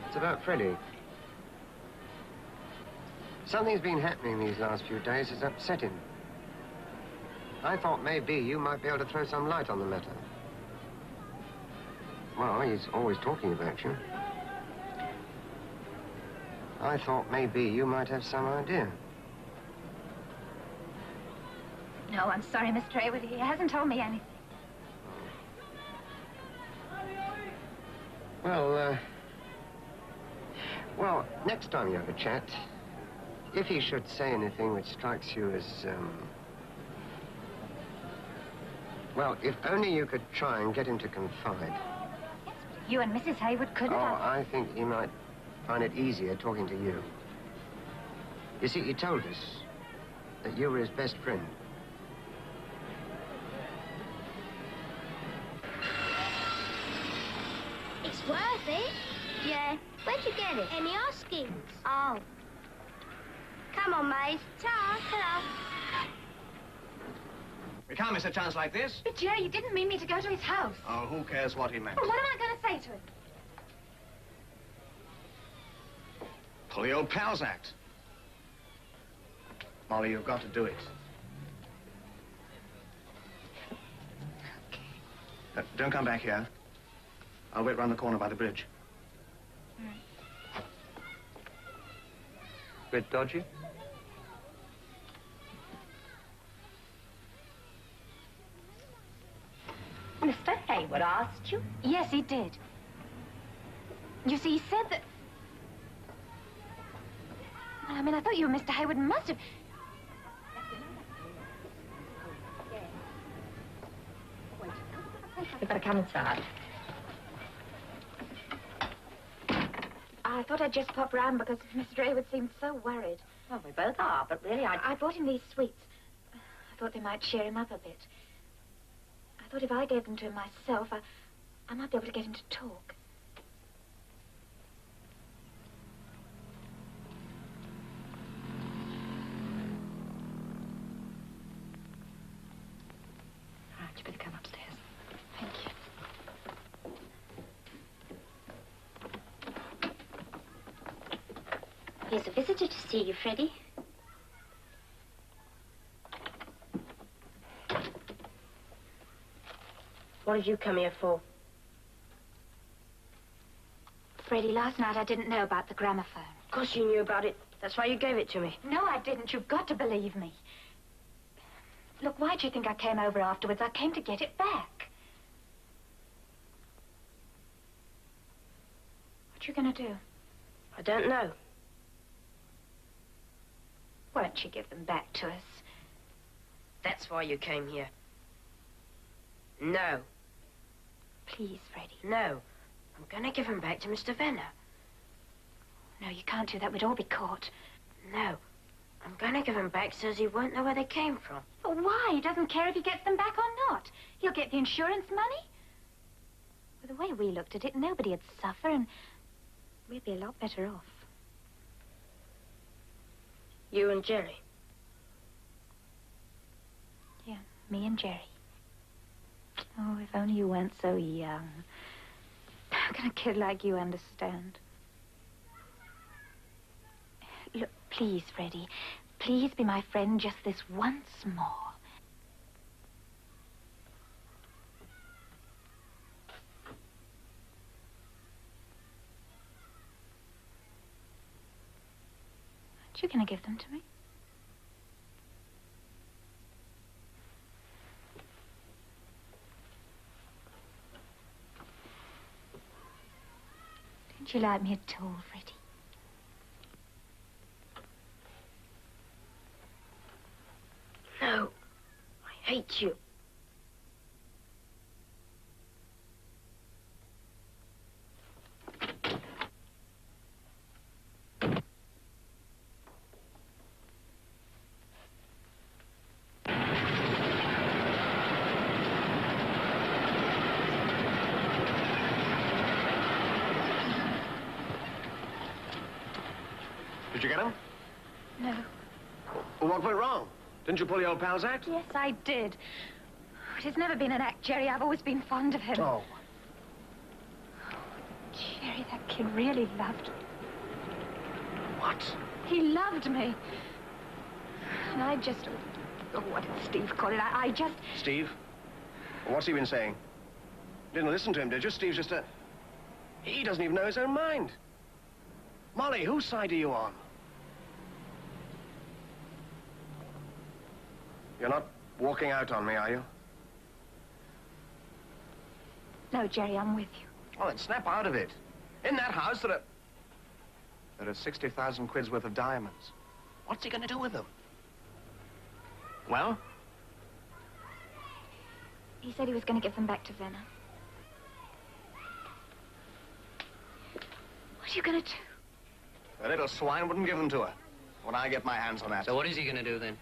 It's about Freddie. Something's been happening these last few days that's upset him. I thought maybe you might be able to throw some light on the matter. Well, he's always talking about you. I thought maybe you might have some idea. No, I'm sorry, Mr. Haywood. He hasn't told me anything. Well, Well, next time you have a chat, if he should say anything which strikes you as, well, if only you could try and get him to confide. You and Mrs. Hayward could Oh, have... I think he might find it easier talking to you. You see, he told us that you were his best friend. It's worth it. Yeah. Where'd you get it? In the Oskins. Oh. Come on, mate. Ta. Hello. We can't miss a chance like this. But, Jerry, you didn't mean me to go to his house. Oh, who cares what he meant? Well, what am I going to say to him? Pull the old pals act. Molly, you've got to do it. Okay. Don't come back here. I'll wait round the corner by the bridge. Bit dodgy? Mr. Hayward asked you? Yes, he did. You see, he said that... Well, I mean, I thought you and Mr. Hayward must have... You better come inside. I thought I'd just pop round because Mr. Hayward seemed so worried. Well, we both are, but really I bought him these sweets. I thought they might cheer him up a bit. I thought if I gave them to him myself, I might be able to get him to talk. All right, you better come upstairs. Thank you. Here's a visitor to see you, Freddie. What did you come here for? Freddie, last night I didn't know about the gramophone. Of course you knew about it. That's why you gave it to me. No, I didn't. You've got to believe me. Look, why do you think I came over afterwards? I came to get it back. What you gonna do? I don't know. Why don't you give them back to us? That's why you came here. No. Please, Freddie. No. I'm gonna give him back to Mr. Venner. No, you can't do that. We'd all be caught. No. I'm gonna give him back so he won't know where they came from. But why? He doesn't care if he gets them back or not. He'll get the insurance money. Well, the way we looked at it, nobody'd suffer and we'd be a lot better off. You and Jerry? Yeah, me and Jerry. Oh, if only you weren't so young. How can a kid like you understand? Look, please, Freddie. Please be my friend just this once more. Aren't you going to give them to me? Don't you like me at all, Freddie? No. I hate you. Did you get him? No. Well, what went wrong? Didn't you pull the old pal's act? Yes, I did. It has never been an act, Jerry. I've always been fond of him. Oh. Jerry, that kid really loved me. What? He loved me. And I just... Oh, what did Steve call it? I just... Steve? What's he been saying? Didn't listen to him, did you? Steve's just a... He doesn't even know his own mind. Molly, whose side are you on? You're not walking out on me, are you? No, Jerry, I'm with you. Well, then snap out of it. In that house, there are... There are 60,000 quid's worth of diamonds. What's he going to do with them? Well? He said he was going to give them back to Venner. What are you going to do? The little swine wouldn't give them to her. When I get my hands on that. So what is he going to do then?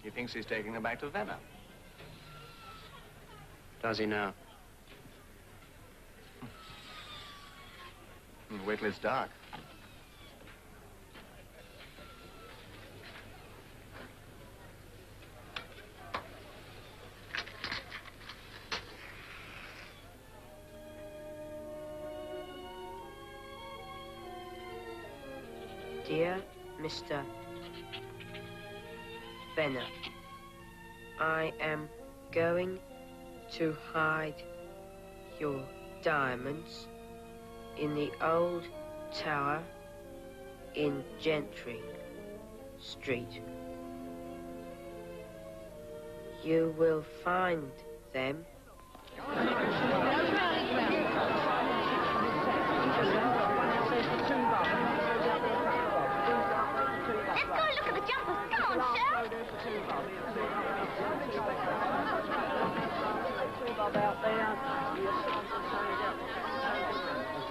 He thinks he's taking them back to Venner. Does he now? Wait till it's dark. Dear Mr. Venner, I am going to hide your diamonds in the old tower in Gentry Street. You will find them. Let's go look at the jumpers. Come on, Shell. Do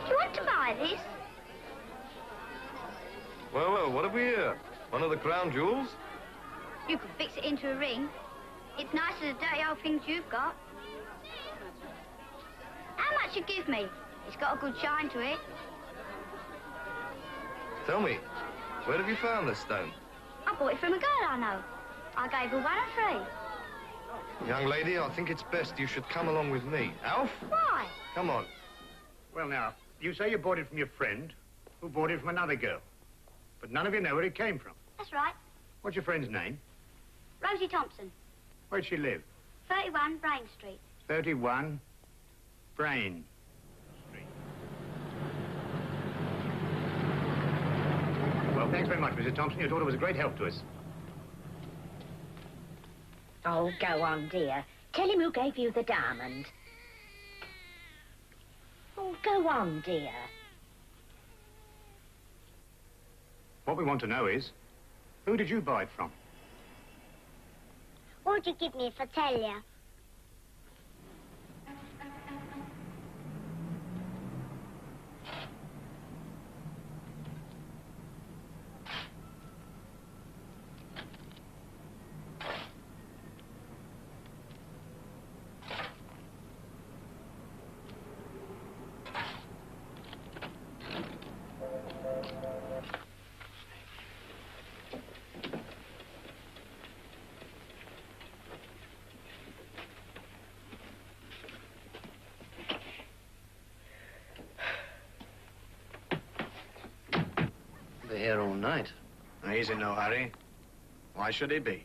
you want to buy this? Well, well, what have we here? One of the crown jewels? You could fix it into a ring. It's nicer than the dirty old things you've got. How much you give me? It's got a good shine to it. Tell me, where have you found this stone? I bought it from a girl I know. I gave her 1 and 3. Young lady, I think it's best you should come along with me. Alf? Why? Come on. Well, now, you say you bought it from your friend, who bought it from another girl. But none of you know where it came from. That's right. What's your friend's name? Rosie Thompson, Where'd she live? 31 Brain Street. 31 Bryan Street. Well, thanks very much, Mrs. Thompson. Your daughter was a great help to us. Oh, go on, dear. Tell him who gave you the diamond. Oh, go on, dear. What we want to know is, who did you buy it from? What would you give me if I tell you? Be here all night. He's in no hurry. Why should he be?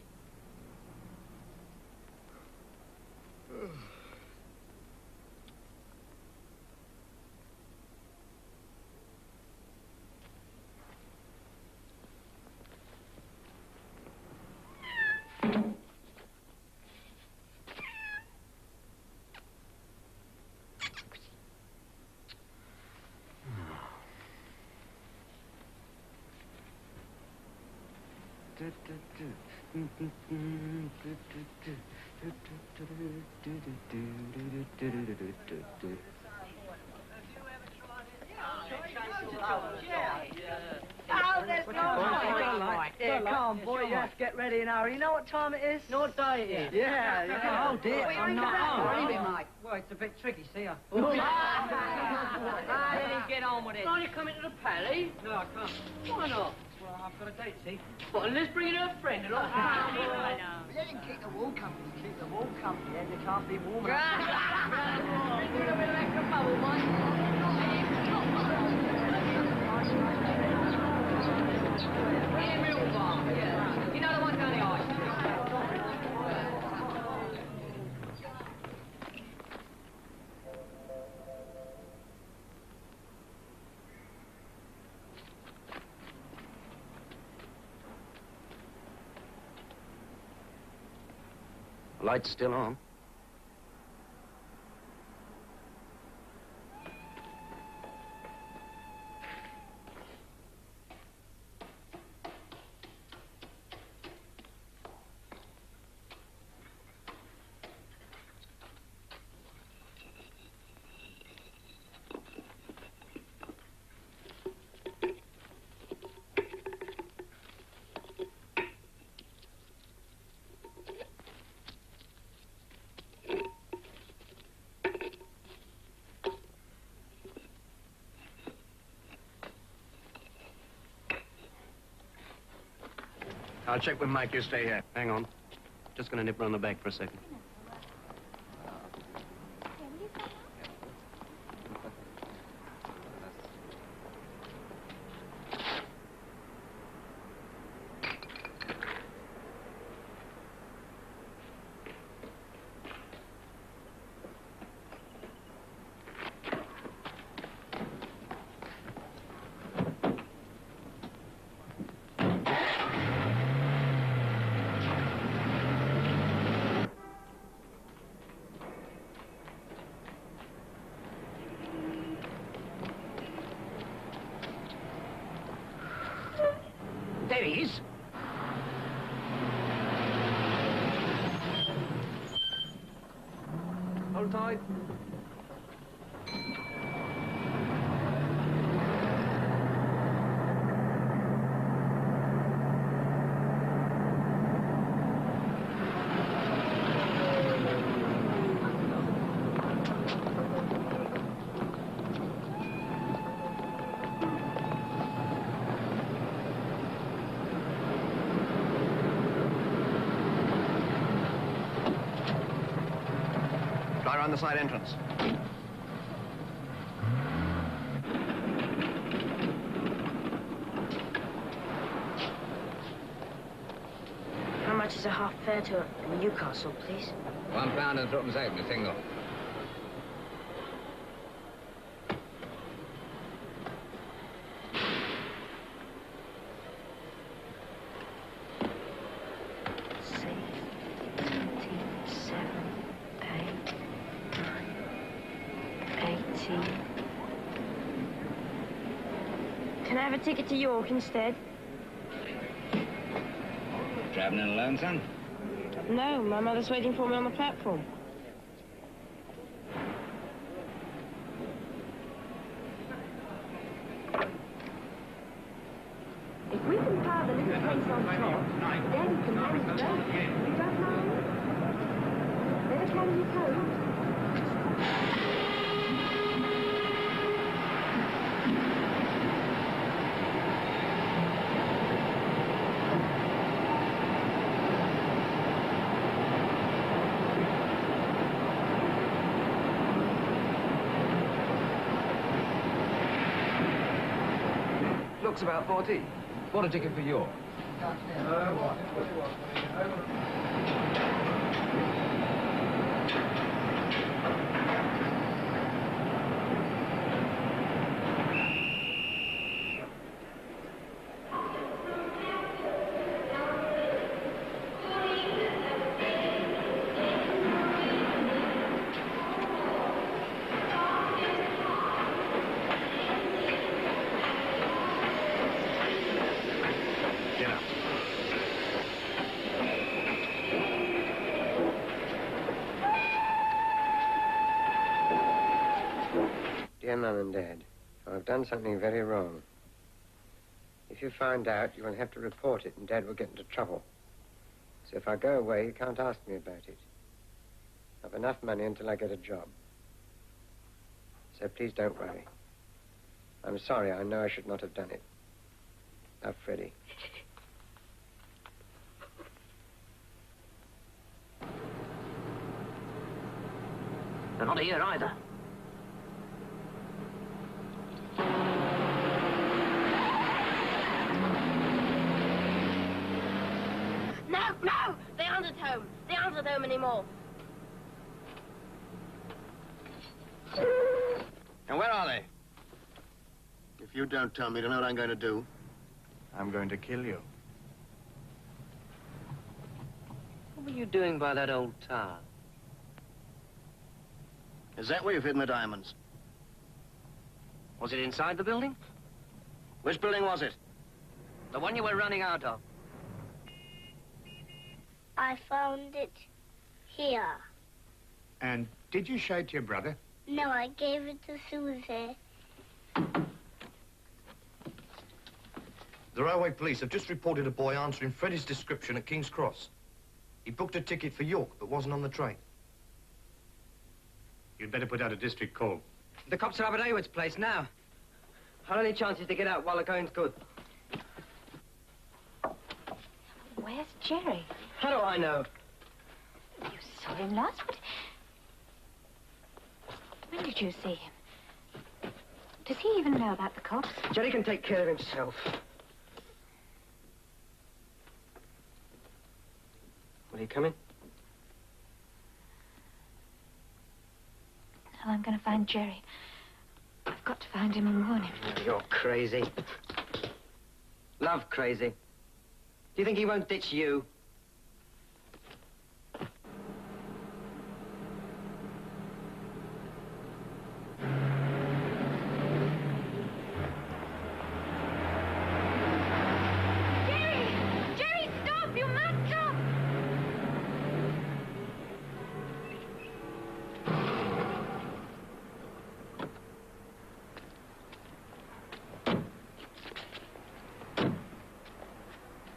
Oh, there's no light. Yeah, come on, boy. You have to get ready in a hurry. You know what time it is? No day it is. Yeah, yeah. Oh, dear. I'm not home. Leave it, mate. Well, it's a bit tricky, see ya. Let him get on with it. Can't you come into the pally? No, I can't. Why not? Well, I've got a date, see? What, and let's bring in her friend along. I know. Let him keep the wall company. Keep the wall company. Then they can't be warm enough. Let's do a bit of extra bubble, mate. Yeah, real bar. Yeah. You know the one down the ice. The light's still on. I'll check with Mike. You stay here. Hang on. Just gonna nip her on the back for a second. There he is. Hold tight. Try around the side entrance. How much is a half fare to Newcastle, please? £1 and threepence halfpenny, single. Can I have a ticket to York instead? Travelling alone, son? No, my mother's waiting for me on the platform. If we can carve a little place on top, then we can manage both. You don't mind? Better carry your coat. Looks about 40. What a ticket for York? Dear Mum and Dad, I've done something very wrong. If you find out, you will have to report it and Dad will get into trouble. So if I go away, you can't ask me about it. I've enough money until I get a job. So please don't worry. I'm sorry, I know I should not have done it. Love, Freddie. They're not here either. No! They aren't at home. They aren't at home anymore. And where are they? If you don't tell me, you know what I'm going to do? I'm going to kill you. What were you doing by that old tower? Is that where you've hidden the diamonds? Was it inside the building? Which building was it? The one you were running out of. I found it here. And did you show it to your brother? No, I gave it to Susie. The railway police have just reported a boy answering Freddie's description at King's Cross. He booked a ticket for York, but wasn't on the train. You'd better put out a district call. The cops are up at Hayward's place now. Our only chance is to get out while the going's good. Way Where's Jerry? How do I know? You saw him last, but... When did you see him? Does he even know about the cops? Jerry can take care of himself. Will he come in? No, I'm going to find Jerry. I've got to find him and warn him. Oh, you're crazy. Love crazy. Do you think he won't ditch you? Jerry, stop! You must stop!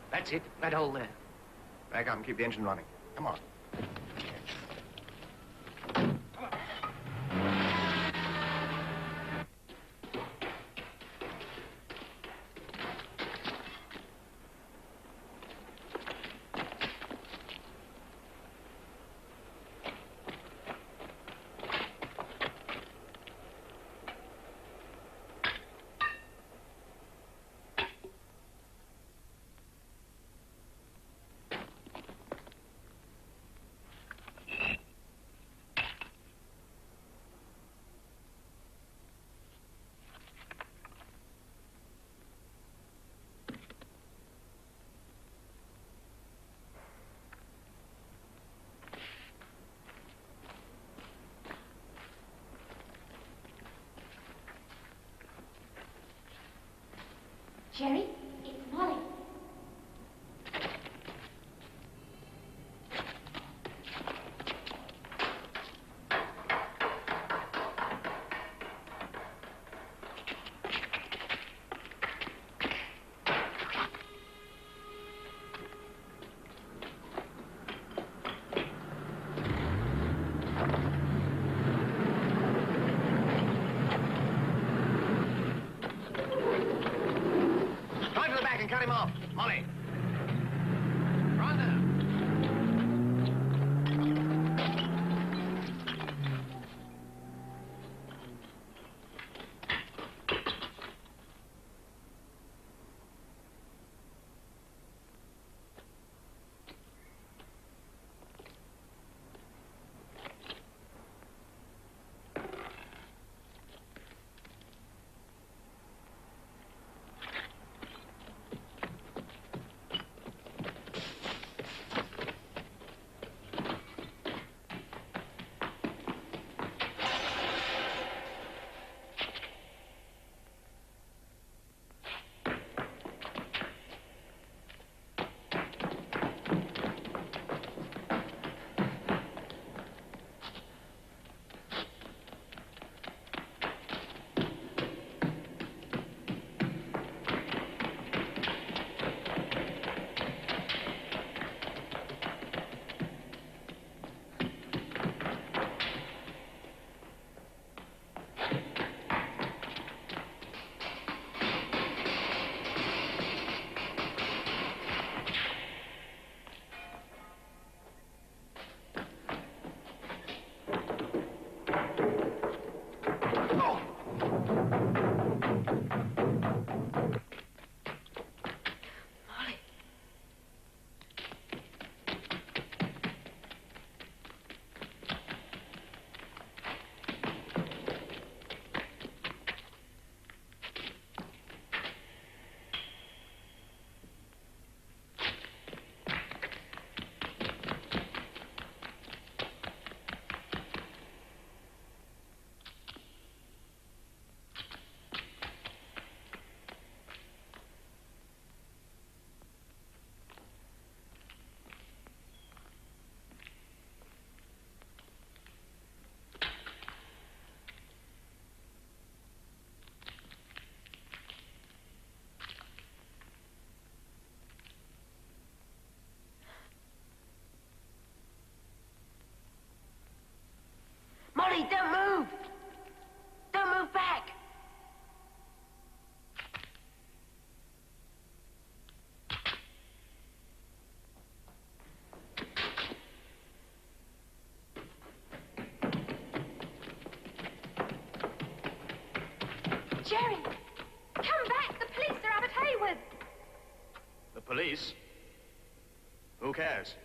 That's it. That hole there. Back up and keep the engine running. Come on. Jerry, it's Molly. Drive to the back and cut him off. Molly. Jerry! Come back! The police are out at Hayward! The police? Who cares?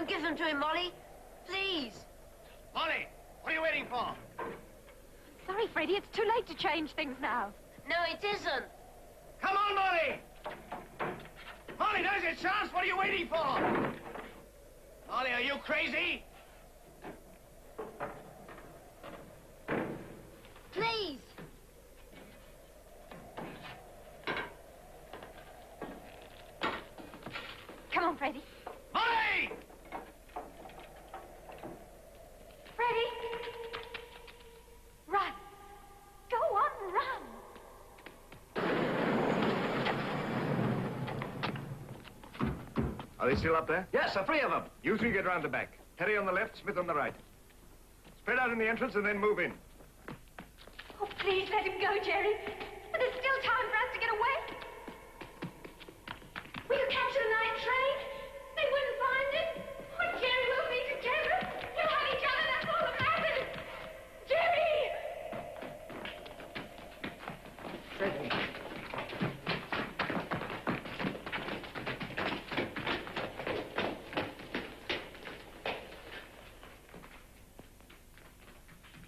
Give them to him, Molly. Please. Molly, what are you waiting for? Sorry, Freddie, it's too late to change things now. No, it isn't. Come on, Molly! Molly, there's your chance. What are you waiting for? Molly, are you crazy? Please. Come on, Freddie. Molly! Freddie! Run! Go on, run! Are they still up there? Yes, the three of them. You three get round the back. Terry on the left, Smith on the right. Spread out in the entrance and then move in. Oh, please let him go, Jerry. There's still time for us to get away. Will you capture the night train? They wouldn't find it. But Jerry will be together. We'll have each other. That's all that matters. Jerry! Freddie.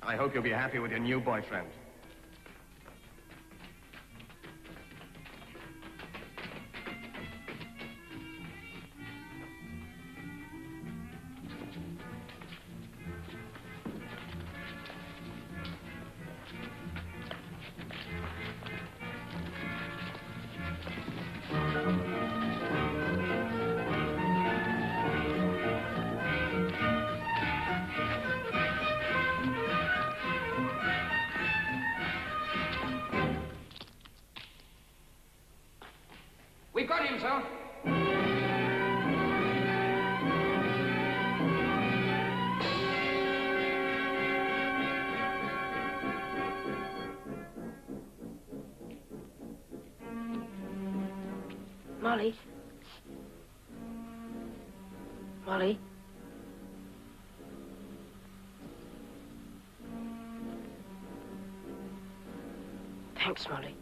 I hope you'll be happy with your new boyfriend. We've got him, sir. Molly. Molly. Thanks, Molly.